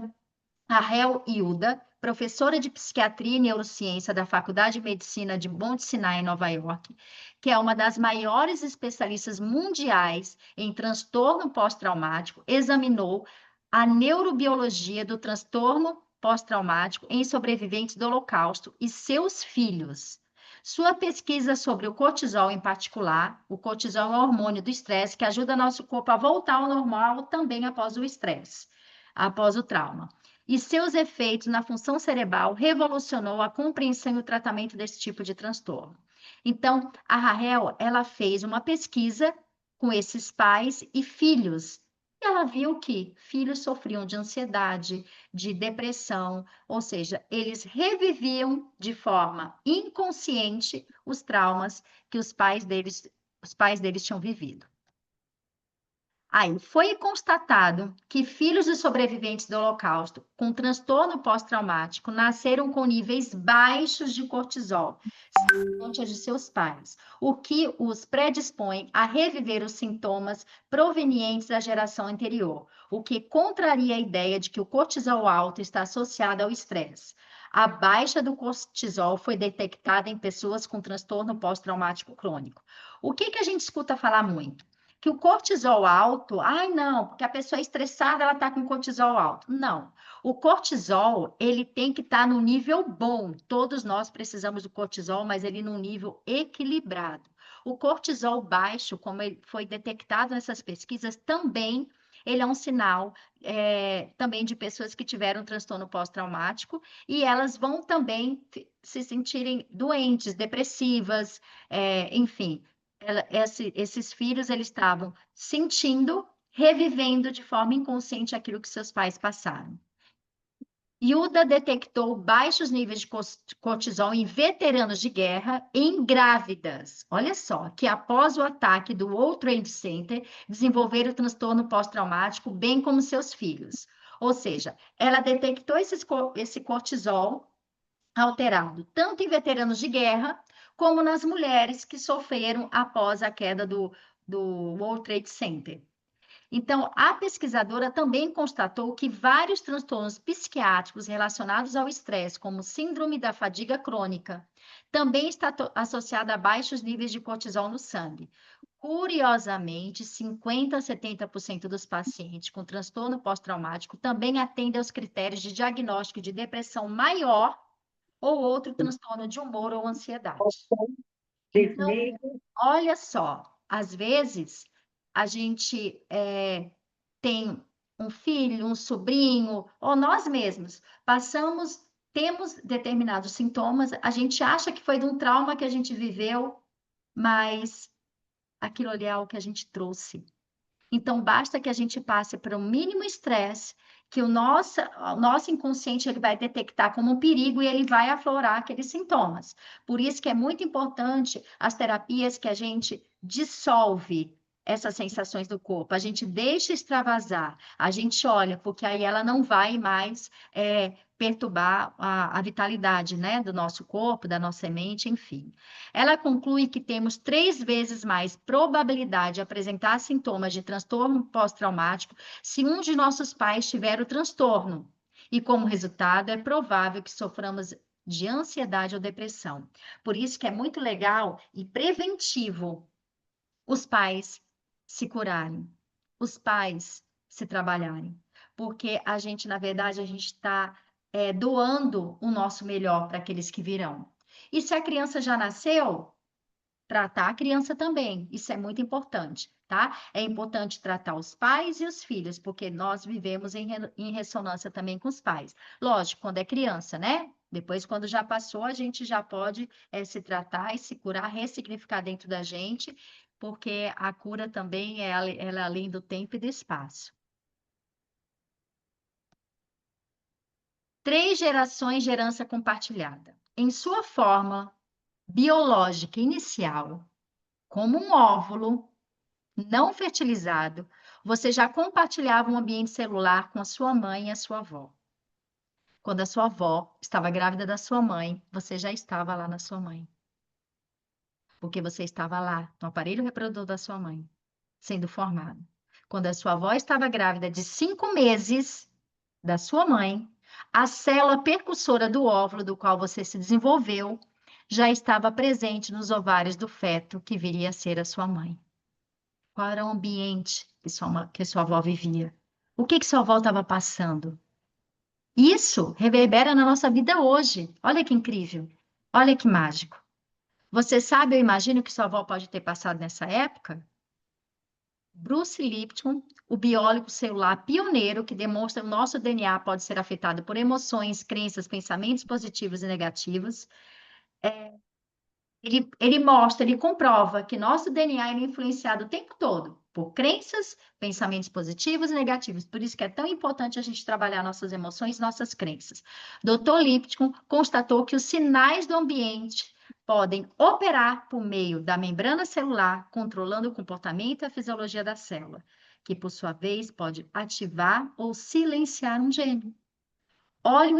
Rahel Yuda, professora de psiquiatria e neurociência da Faculdade de Medicina de Mount Sinai, em Nova York, que é uma das maiores especialistas mundiais em transtorno pós-traumático, examinou a neurobiologia do transtorno pós-traumático em sobreviventes do Holocausto e seus filhos. Sua pesquisa sobre o cortisol em particular, o cortisol é um hormônio do estresse que ajuda nosso corpo a voltar ao normal também após o estresse, após o trauma e seus efeitos na função cerebral revolucionou a compreensão e o tratamento desse tipo de transtorno. Então, a Rahel, ela fez uma pesquisa com esses pais e filhos. E ela viu que filhos sofriam de ansiedade, de depressão, ou seja, eles reviviam de forma inconsciente os traumas que os pais deles tinham vivido. Aí foi constatado que filhos de sobreviventes do Holocausto com transtorno pós-traumático nasceram com níveis baixos de cortisol, semelhante aos de seus pais, o que os predispõe a reviver os sintomas provenientes da geração anterior, o que contraria a ideia de que o cortisol alto está associado ao estresse. A baixa do cortisol foi detectada em pessoas com transtorno pós-traumático crônico. O que a gente escuta falar muito? Que o cortisol alto, ai não, porque a pessoa é estressada, ela está com cortisol alto. Não. O cortisol, ele tem que estar no nível bom. Todos nós precisamos do cortisol, mas ele num nível equilibrado. O cortisol baixo, como ele foi detectado nessas pesquisas, também ele é um sinal também de pessoas que tiveram transtorno pós-traumático e elas vão também se sentirem doentes, depressivas, enfim esses filhos eles estavam sentindo, revivendo de forma inconsciente aquilo que seus pais passaram. Yuda detectou baixos níveis de cortisol em veteranos de guerra em grávidas. Olha só, que após o ataque do World Trade Center, desenvolveram transtorno pós-traumático, bem como seus filhos. Ou seja, ela detectou esse cortisol alterado, tanto em veteranos de guerra, como nas mulheres que sofreram após a queda do World Trade Center. Então, a pesquisadora também constatou que vários transtornos psiquiátricos relacionados ao estresse, como síndrome da fadiga crônica, também está associada a baixos níveis de cortisol no sangue. Curiosamente, 50 a 70% dos pacientes com transtorno pós-traumático também atendem aos critérios de diagnóstico de depressão maior ou outro transtorno de humor ou ansiedade. Então, olha só, às vezes a gente tem um filho, um sobrinho, ou nós mesmos temos determinados sintomas, a gente acha que foi de um trauma que a gente viveu, mas aquilo ali é algo que a gente trouxe. Então, basta que a gente passe por um mínimo estresse, que o nosso inconsciente ele vai detectar como um perigo e ele vai aflorar aqueles sintomas. Por isso que é muito importante as terapias que a gente dissolve essas sensações do corpo, a gente deixa extravasar, a gente olha, porque aí ela não vai mais perturbar a vitalidade, né, do nosso corpo, da nossa mente, enfim. Ela conclui que temos 3 vezes mais probabilidade de apresentar sintomas de transtorno pós-traumático se um de nossos pais tiver o transtorno. E, como resultado, é provável que soframos de ansiedade ou depressão. Por isso que é muito legal e preventivo os pais se curarem, os pais se trabalharem. Porque a gente, na verdade, a gente está doando o nosso melhor para aqueles que virão. E se a criança já nasceu, tratar a criança também, isso é muito importante, tá? É importante tratar os pais e os filhos, porque nós vivemos em ressonância também com os pais. Lógico, quando é criança, né? Depois, quando já passou, a gente já pode se tratar e se curar, ressignificar dentro da gente, porque a cura também ela é além do tempo e do espaço. 3 gerações de herança compartilhada. Em sua forma biológica inicial, como um óvulo não fertilizado, você já compartilhava um ambiente celular com a sua mãe e a sua avó. Quando a sua avó estava grávida da sua mãe, você já estava lá na sua mãe, porque você estava lá no aparelho reprodutor da sua mãe, sendo formado. Quando a sua avó estava grávida de 5 meses da sua mãe, a célula percussora do óvulo do qual você se desenvolveu já estava presente nos ovários do feto que viria a ser a sua mãe. Qual era o ambiente que sua avó vivia? O que sua avó estava passando? Isso reverbera na nossa vida hoje. Olha que incrível. Olha que mágico. Você sabe, eu imagino que sua avó pode ter passado nessa época? Bruce Lipton, o biólogo celular pioneiro que demonstra que o nosso DNA pode ser afetado por emoções, crenças, pensamentos positivos e negativos. Ele mostra, ele comprova que nosso DNA é influenciado o tempo todo por crenças, pensamentos positivos e negativos. Por isso que é tão importante a gente trabalhar nossas emoções, nossas crenças. Dr. Lipton constatou que os sinais do ambiente podem operar por meio da membrana celular, controlando o comportamento e a fisiologia da célula, que por sua vez pode ativar ou silenciar um gene. Olha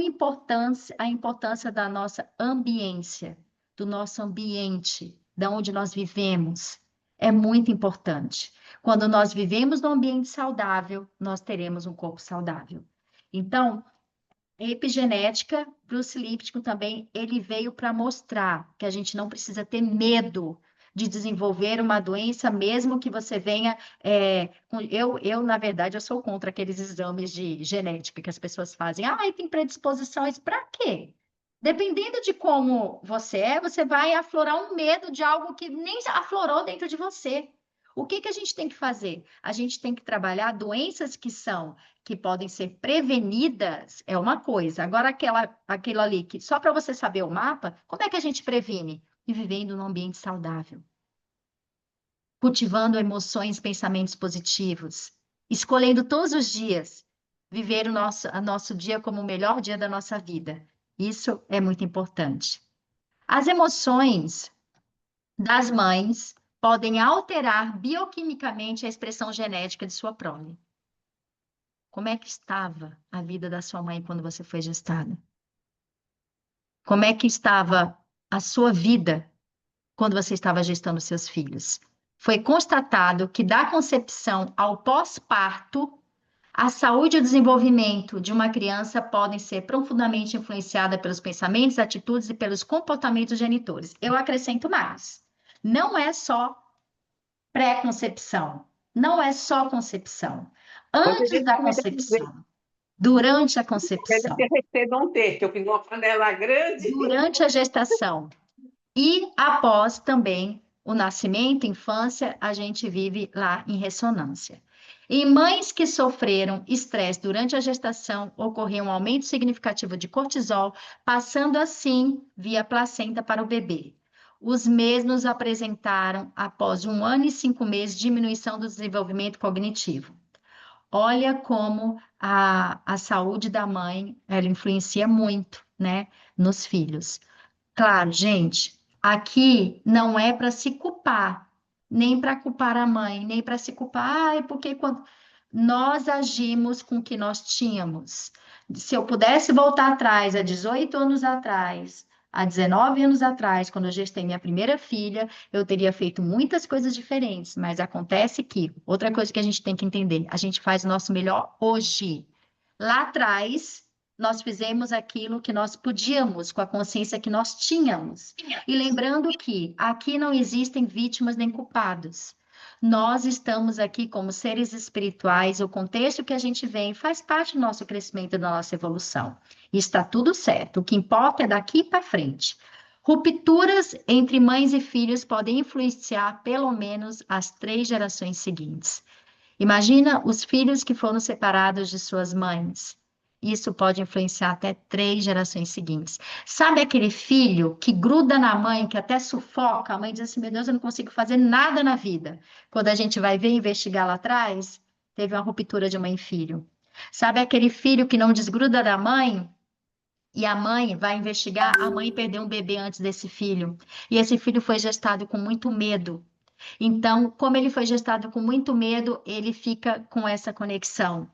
a importância da nossa ambiência, do nosso ambiente, da onde nós vivemos. É muito importante. Quando nós vivemos num ambiente saudável, nós teremos um corpo saudável. Então, epigenética, Bruce Lipton também, ele veio para mostrar que a gente não precisa ter medo de desenvolver uma doença, mesmo que você venha. Na verdade, eu sou contra aqueles exames de genética que as pessoas fazem. Ah, tem predisposições, para quê? Dependendo de como você é, você vai aflorar um medo de algo que nem aflorou dentro de você. O que que a gente tem que fazer? A gente tem que trabalhar doenças que podem ser prevenidas é uma coisa. Agora, aquilo ali que só para você saber o mapa, como é que a gente previne? E vivendo num ambiente saudável, cultivando emoções, pensamentos positivos, escolhendo todos os dias viver o nosso dia como o melhor dia da nossa vida. Isso é muito importante. As emoções das mães podem alterar bioquimicamente a expressão genética de sua prole. Como é que estava a vida da sua mãe quando você foi gestada? Como é que estava a sua vida quando você estava gestando seus filhos? Foi constatado que da concepção ao pós-parto, a saúde e o desenvolvimento de uma criança podem ser profundamente influenciadas pelos pensamentos, atitudes e pelos comportamentos genitores. Eu acrescento mais. Não é só pré-concepção, não é só concepção. Hoje a Antes gente da comenta que concepção, durante a deve concepção, ter recebido um ter, que eu fiz uma panela grande. durante a gestação e após também o nascimento, infância, a gente vive lá em ressonância. Em mães que sofreram estresse durante a gestação, ocorreu um aumento significativo de cortisol, passando assim via placenta para o bebê. Os mesmos apresentaram, após 1 ano e 5 meses, diminuição do desenvolvimento cognitivo. Olha como a saúde da mãe, ela influencia muito, né, nos filhos. Claro, gente, aqui não é para se culpar, nem para culpar a mãe, nem para se culpar, ai, porque quando nós agimos com o que nós tínhamos. Se eu pudesse voltar atrás, há 18 anos atrás, há 19 anos atrás, quando eu gestei minha primeira filha, eu teria feito muitas coisas diferentes, mas acontece que, outra coisa que a gente tem que entender, a gente faz o nosso melhor hoje. Lá atrás, nós fizemos aquilo que nós podíamos, com a consciência que nós tínhamos. E lembrando que aqui não existem vítimas nem culpados. Nós estamos aqui como seres espirituais, o contexto que a gente vem faz parte do nosso crescimento e da nossa evolução. E está tudo certo. O que importa é daqui para frente. Rupturas entre mães e filhos podem influenciar pelo menos as 3 gerações seguintes. Imagina os filhos que foram separados de suas mães. Isso pode influenciar até 3 gerações seguintes. Sabe aquele filho que gruda na mãe, que até sufoca? A mãe diz assim: meu Deus, eu não consigo fazer nada na vida. Quando a gente vai ver investigar lá atrás, teve uma ruptura de mãe e filho. Sabe aquele filho que não desgruda da mãe? E a mãe vai investigar, a mãe perdeu um bebê antes desse filho. E esse filho foi gestado com muito medo. Então, como ele foi gestado com muito medo, ele fica com essa conexão.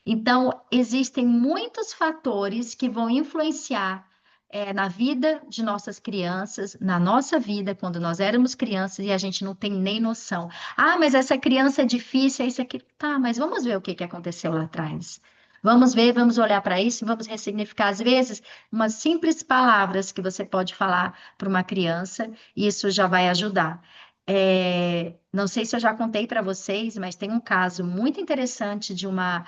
Então, existem muitos fatores que vão influenciar na vida de nossas crianças, na nossa vida, quando nós éramos crianças e a gente não tem nem noção. Ah, mas essa criança é difícil, é isso aqui. Tá, mas vamos ver o que que aconteceu lá atrás. Vamos ver, vamos olhar para isso, vamos ressignificar. Às vezes, umas simples palavras que você pode falar para uma criança, isso já vai ajudar. Não sei se eu já contei para vocês, mas tem um caso muito interessante de uma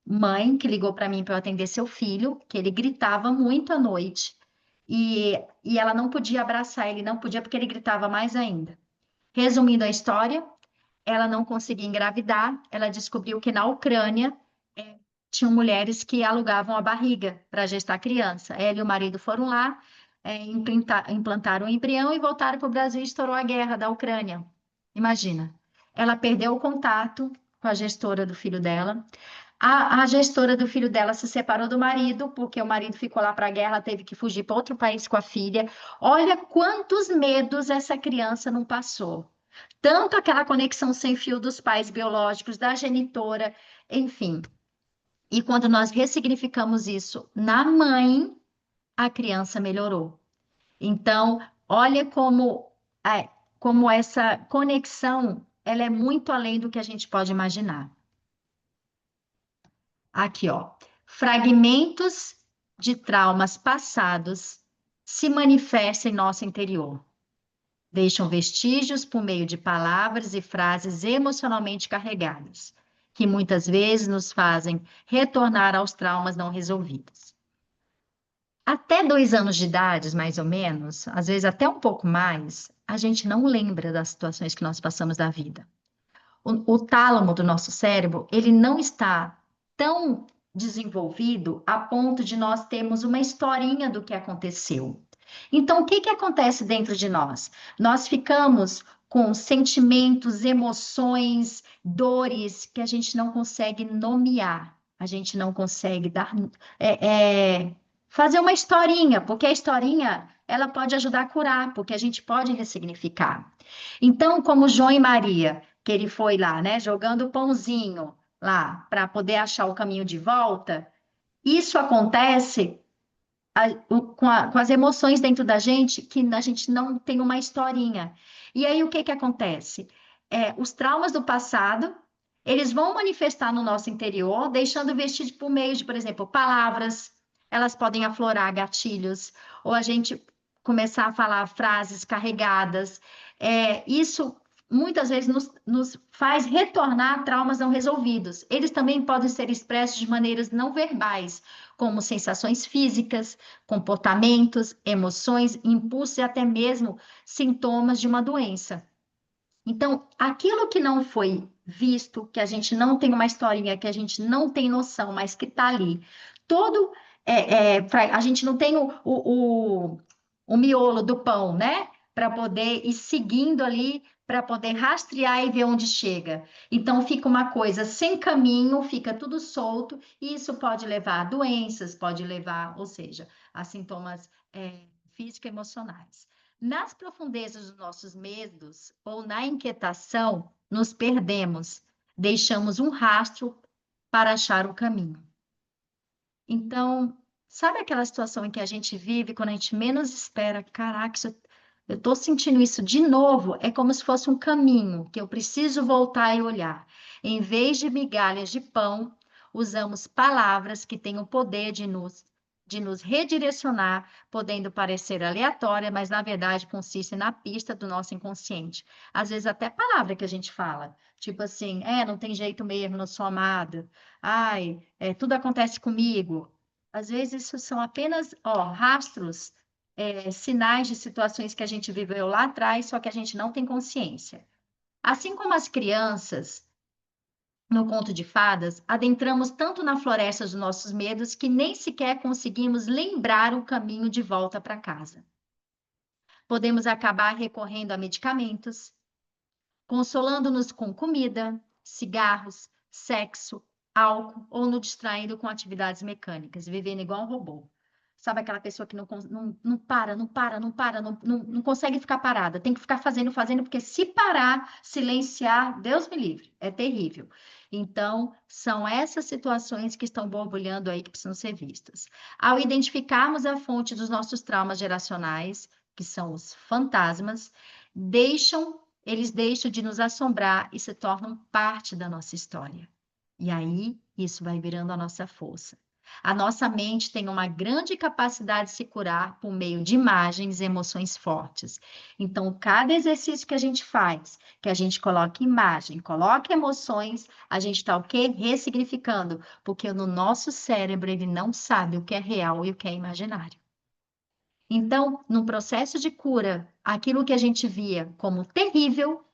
mãe que ligou para mim para eu atender seu filho, que ele gritava muito à noite. E ela não podia abraçar ele, não podia porque ele gritava mais ainda. Resumindo a história, ela não conseguia engravidar, ela descobriu que na Ucrânia tinham mulheres que alugavam a barriga para gestar criança. Ela e o marido foram lá, implantaram o embrião e voltaram para o Brasil e estourou a guerra da Ucrânia. Imagina. Ela perdeu o contato com a gestora do filho dela. A gestora do filho dela se separou do marido, porque o marido ficou lá para a guerra, teve que fugir para outro país com a filha. Olha quantos medos essa criança não passou. Tanto aquela conexão sem fio dos pais biológicos, da genitora, enfim. E quando nós ressignificamos isso na mãe, a criança melhorou. Então, olha como essa conexão, ela é muito além do que a gente pode imaginar. Aqui, ó. Fragmentos de traumas passados se manifestam em nosso interior. Deixam vestígios por meio de palavras e frases emocionalmente carregadas, que muitas vezes nos fazem retornar aos traumas não resolvidos. Até 2 anos de idade, mais ou menos, às vezes até um pouco mais, a gente não lembra das situações que nós passamos da vida. O tálamo do nosso cérebro, ele não está tão desenvolvido a ponto de nós termos uma historinha do que aconteceu. Então, o que que acontece dentro de nós? Nós ficamos com sentimentos, emoções, dores que a gente não consegue nomear, a gente não consegue dar, fazer uma historinha, porque a historinha ela pode ajudar a curar, porque a gente pode ressignificar. Então, como João e Maria, que ele foi lá, né, jogando o pãozinho lá para poder achar o caminho de volta, isso acontece com as emoções dentro da gente, que a gente não tem uma historinha. E aí o que que acontece? Os traumas do passado, eles vão manifestar no nosso interior, deixando vestígio por meio de, por exemplo, palavras, elas podem aflorar gatilhos, ou a gente começar a falar frases carregadas. Isso muitas vezes nos faz retornar a traumas não resolvidos. Eles também podem ser expressos de maneiras não verbais, como sensações físicas, comportamentos, emoções, impulsos e até mesmo sintomas de uma doença. Então, aquilo que não foi visto, que a gente não tem uma historinha, que a gente não tem noção, mas que está ali, todo a gente não tem o miolo do pão, né? Para poder ir seguindo ali, para poder rastrear e ver onde chega. Então, fica uma coisa sem caminho, fica tudo solto, e isso pode levar a doenças, pode levar, ou seja, a sintomas físico-emocionais. Nas profundezas dos nossos medos ou na inquietação, nos perdemos, deixamos um rastro para achar o caminho. Então, sabe aquela situação em que a gente vive quando a gente menos espera? Caraca, eu estou sentindo isso de novo. É como se fosse um caminho que eu preciso voltar e olhar. Em vez de migalhas de pão, usamos palavras que têm o poder de nos redirecionar, podendo parecer aleatória, mas na verdade consiste na pista do nosso inconsciente. Às vezes até palavra que a gente fala, tipo assim, não tem jeito mesmo, não sou amada. Ai, tudo acontece comigo. Às vezes isso são apenas, rastros, sinais de situações que a gente viveu lá atrás, só que a gente não tem consciência. Assim como as crianças no conto de fadas, adentramos tanto na floresta dos nossos medos que nem sequer conseguimos lembrar o caminho de volta para casa. Podemos acabar recorrendo a medicamentos, consolando-nos com comida, cigarros, sexo, álcool ou nos distraindo com atividades mecânicas, vivendo igual um robô. Sabe aquela pessoa que não para, não consegue ficar parada. Tem que ficar fazendo, porque se parar, silenciar, Deus me livre, é terrível. Então, são essas situações que estão borbulhando aí que precisam ser vistas. Ao identificarmos a fonte dos nossos traumas geracionais, que são os fantasmas, eles deixam de nos assombrar e se tornam parte da nossa história. E aí, isso vai virando a nossa força. A nossa mente tem uma grande capacidade de se curar por meio de imagens e emoções fortes. Então, cada exercício que a gente faz, que a gente coloca imagem, coloca emoções, a gente está o quê? Ressignificando, porque no nosso cérebro ele não sabe o que é real e o que é imaginário. Então, no processo de cura, aquilo que a gente via como terrível,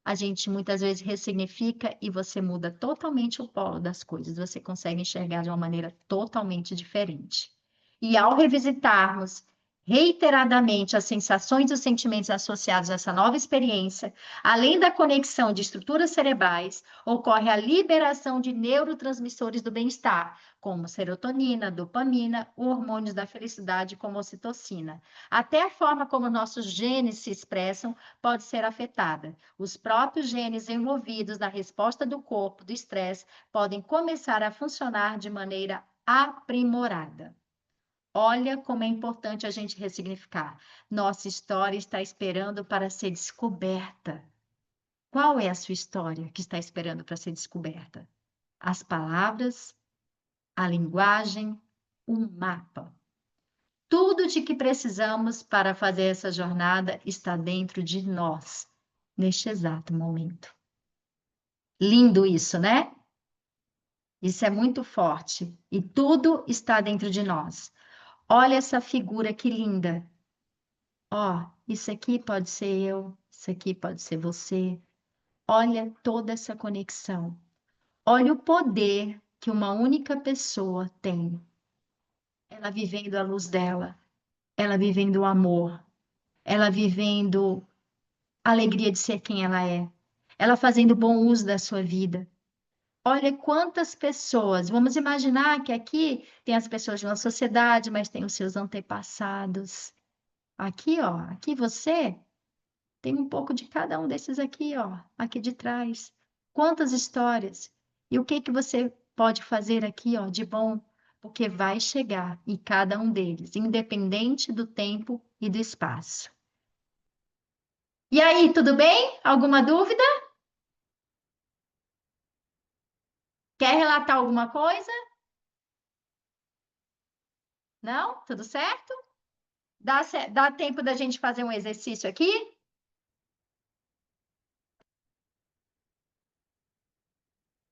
a gente muitas vezes ressignifica e você muda totalmente o polo das coisas, você consegue enxergar de uma maneira totalmente diferente. E ao revisitarmos reiteradamente as sensações e os sentimentos associados a essa nova experiência, além da conexão de estruturas cerebrais, ocorre a liberação de neurotransmissores do bem-estar, como serotonina, dopamina, hormônios da felicidade, como ocitocina. Até a forma como nossos genes se expressam pode ser afetada. Os próprios genes envolvidos na resposta do corpo do estresse podem começar a funcionar de maneira aprimorada. Olha como é importante a gente ressignificar. Nossa história está esperando para ser descoberta. Qual é a sua história que está esperando para ser descoberta? As palavras, a linguagem, o mapa. Tudo de que precisamos para fazer essa jornada está dentro de nós, neste exato momento. Lindo isso, né? Isso é muito forte. E tudo está dentro de nós. Olha essa figura que linda. Ó, isso aqui pode ser eu, isso aqui pode ser você. Olha toda essa conexão. Olha o poder que uma única pessoa tem. Ela vivendo a luz dela, ela vivendo o amor, ela vivendo a alegria de ser quem ela é, ela fazendo bom uso da sua vida. Olha quantas pessoas, vamos imaginar que aqui tem as pessoas de uma sociedade, mas tem os seus antepassados. Aqui, ó, aqui você tem um pouco de cada um desses aqui, ó, aqui de trás. Quantas histórias? E o que que você pode fazer aqui, ó, de bom? Porque vai chegar em cada um deles, independente do tempo e do espaço. E aí, tudo bem? Alguma dúvida? Quer relatar alguma coisa? Não? Tudo certo? Dá tempo da gente fazer um exercício aqui?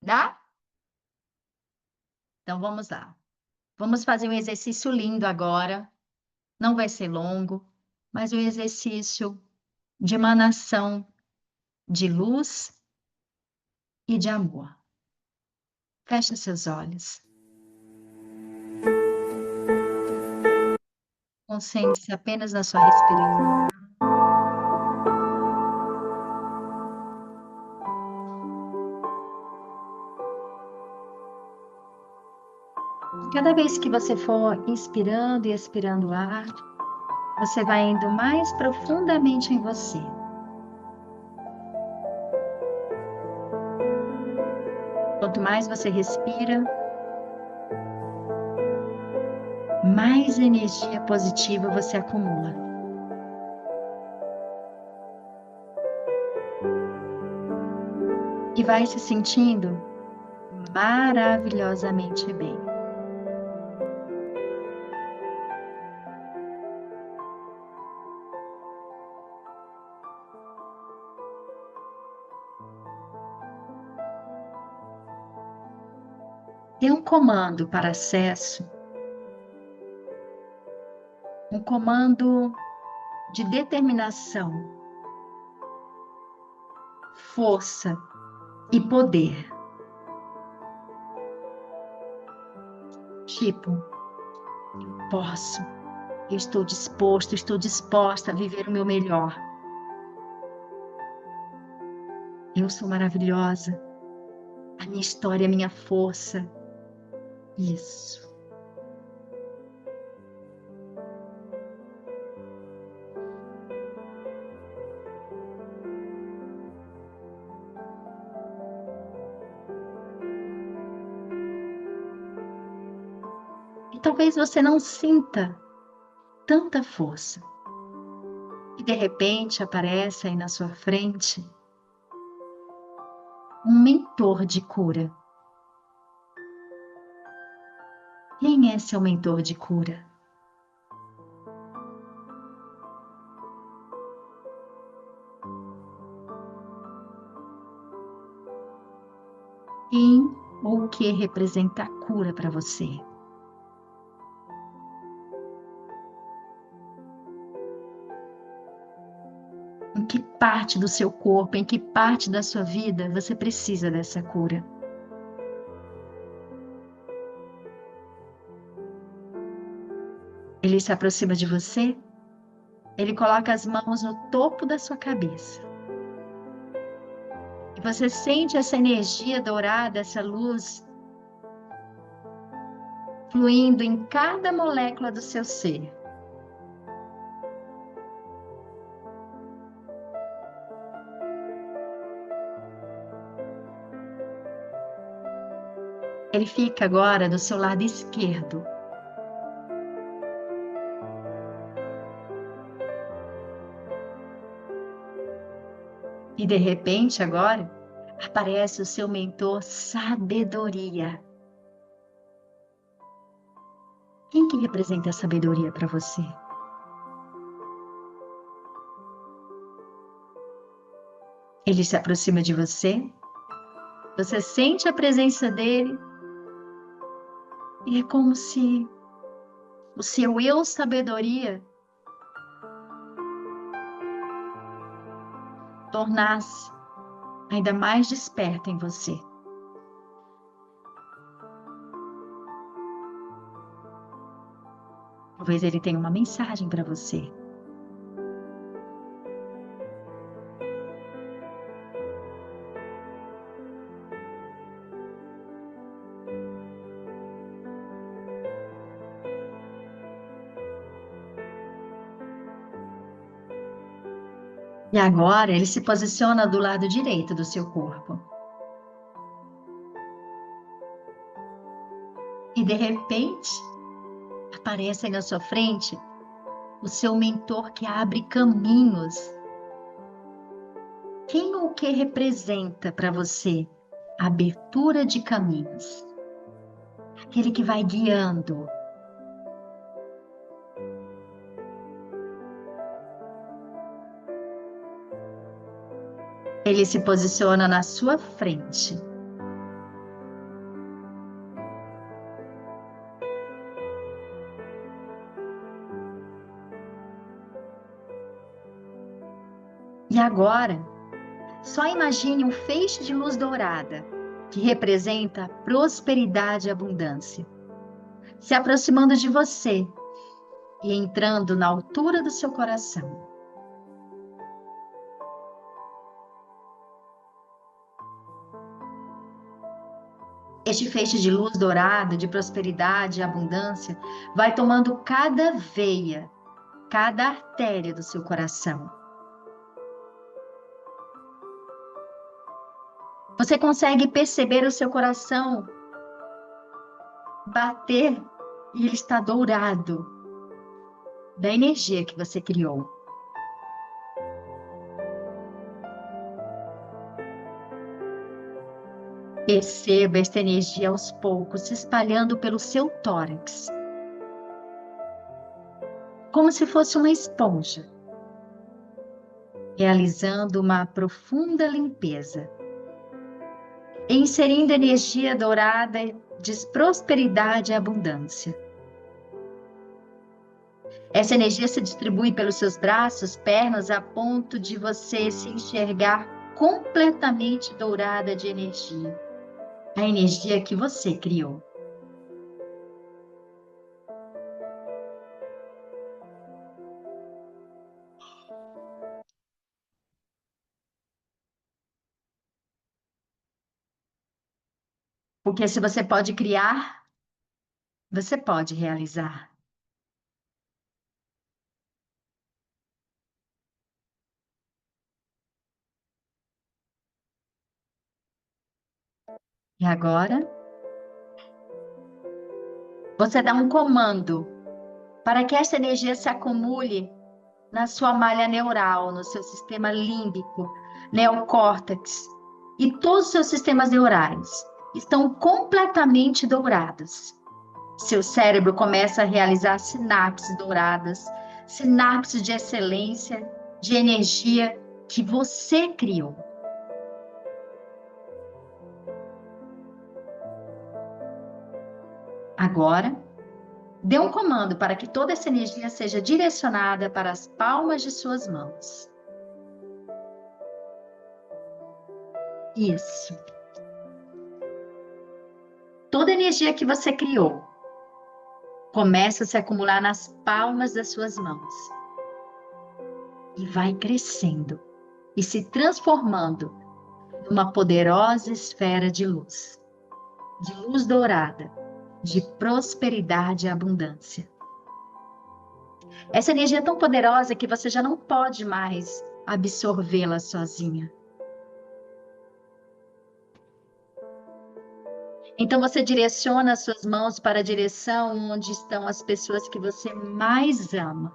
Dá? Então vamos lá. Vamos fazer um exercício lindo agora. Não vai ser longo, mas um exercício de emanação de luz e de amor. Feche seus olhos. Concentre-se apenas na sua respiração. Cada vez que você for inspirando e expirando o ar, você vai indo mais profundamente em você. Quanto mais você respira, mais energia positiva você acumula. E vai se sentindo maravilhosamente bem. Tem um comando para acesso, um comando de determinação, força e poder. Tipo, eu posso, eu estou disposto, estou disposta a viver o meu melhor. Eu sou maravilhosa. A minha história é a minha força. Isso. talvez você não sinta tanta força. E de repente aparece aí na sua frente um mentor de cura. Quem é seu mentor de cura? Quem ou o que representa a cura para você? Em que parte do seu corpo, em que parte da sua vida você precisa dessa cura? Ele se aproxima de você, ele coloca as mãos no topo da sua cabeça. E você sente essa energia dourada, essa luz fluindo em cada molécula do seu ser. Ele fica agora do seu lado esquerdo. E de repente agora aparece o seu mentor sabedoria. Quem que representa a sabedoria para você? Ele se aproxima de você, você sente a presença dele e é como se o seu eu sabedoria tornasse ainda mais desperto em você. Talvez ele tenha uma mensagem para você. E agora ele se posiciona do lado direito do seu corpo. E de repente, aparece aí na sua frente o seu mentor que abre caminhos. Quem ou o que representa para você a abertura de caminhos? Aquele que vai guiando. Ele se posiciona na sua frente. E agora, só imagine um feixe de luz dourada, que representa prosperidade e abundância, se aproximando de você e entrando na altura do seu coração. Este feixe de luz dourada, de prosperidade e abundância, vai tomando cada veia, cada artéria do seu coração. Você consegue perceber o seu coração bater e ele está dourado da energia que você criou. Perceba esta energia aos poucos se espalhando pelo seu tórax, como se fosse uma esponja, realizando uma profunda limpeza, inserindo energia dourada de prosperidade e abundância. Essa energia se distribui pelos seus braços, pernas, a ponto de você se enxergar completamente dourada de energia. A energia que você criou. Porque se você pode criar, você pode realizar. E agora, Você dá um comando para que essa energia se acumule na sua malha neural, no seu sistema límbico, neocórtex e todos os seus sistemas neurais estão completamente dourados. Seu cérebro começa a realizar sinapses douradas, sinapses de excelência, de energia que você criou. Agora, dê um comando para que toda essa energia seja direcionada para as palmas de suas mãos. Isso. Toda a energia que você criou começa a se acumular nas palmas das suas mãos e vai crescendo e se transformando numa poderosa esfera de luz dourada, de prosperidade e abundância. Essa energia é tão poderosa que você já não pode mais absorvê-la sozinha. Então você direciona as suas mãos para a direção onde estão as pessoas que você mais ama.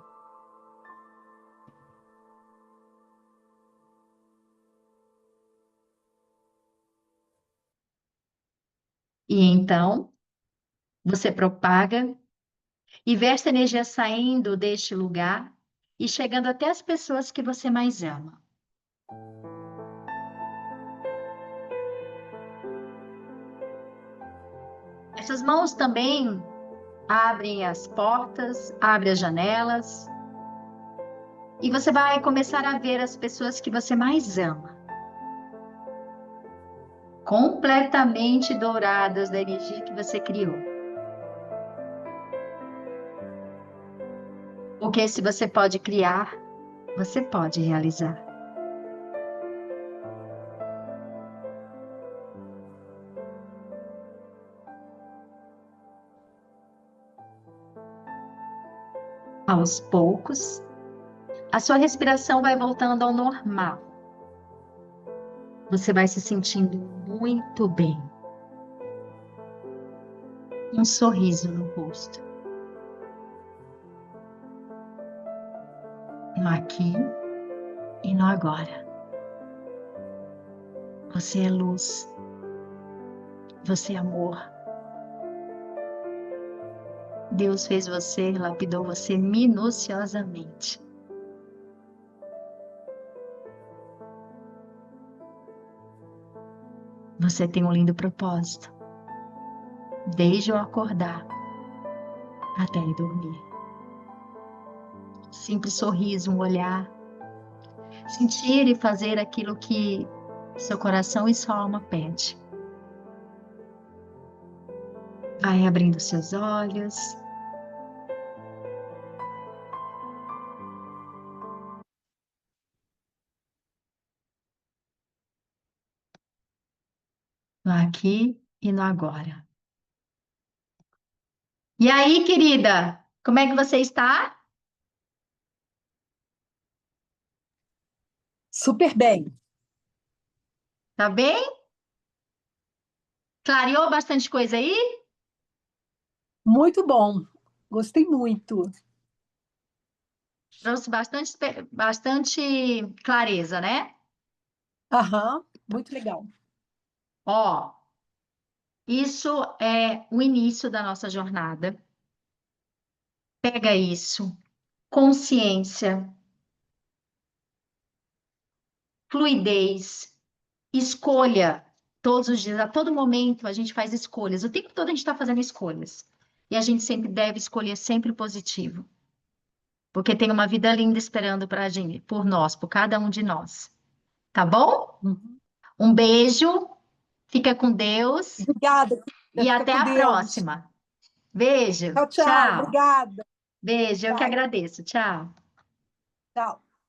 E então você propaga e vê essa energia saindo deste lugar e chegando até as pessoas que você mais ama. Essas mãos também abrem as portas, abrem as janelas. E você vai começar a ver as pessoas que você mais ama. Completamente douradas da energia que você criou. Porque se você pode criar, você pode realizar. Aos poucos, a sua respiração vai voltando ao normal. Você vai se sentindo muito bem. Um sorriso no rosto. No aqui e no agora. Você é luz. Você é amor. Deus fez você, lapidou você minuciosamente. Você tem um lindo propósito. Desde eu acordar até ir dormir. Simples sorriso, um olhar. Sentir e fazer aquilo que seu coração e sua alma pede. Vai abrindo seus olhos. No aqui e no agora. E aí, querida? Como é que você está? Super bem. Tá bem? Clareou bastante coisa aí? Muito bom. Gostei muito. Trouxe bastante clareza, né? Aham, muito legal. Ó, isso é o início da nossa jornada. Pega isso, consciência, fluidez, escolha. Todos os dias, a todo momento, a gente faz escolhas. O tempo todo a gente está fazendo escolhas. E a gente sempre deve escolher sempre o positivo. Porque tem uma vida linda esperando para gente, por nós, por cada um de nós. Tá bom? Uhum. Um beijo, fica com Deus Obrigada. e Fica até com a Deus. próxima. Beijo, Tchau, tchau. tchau. Obrigada. Beijo, eu que Tchau. agradeço. Tchau. Tchau.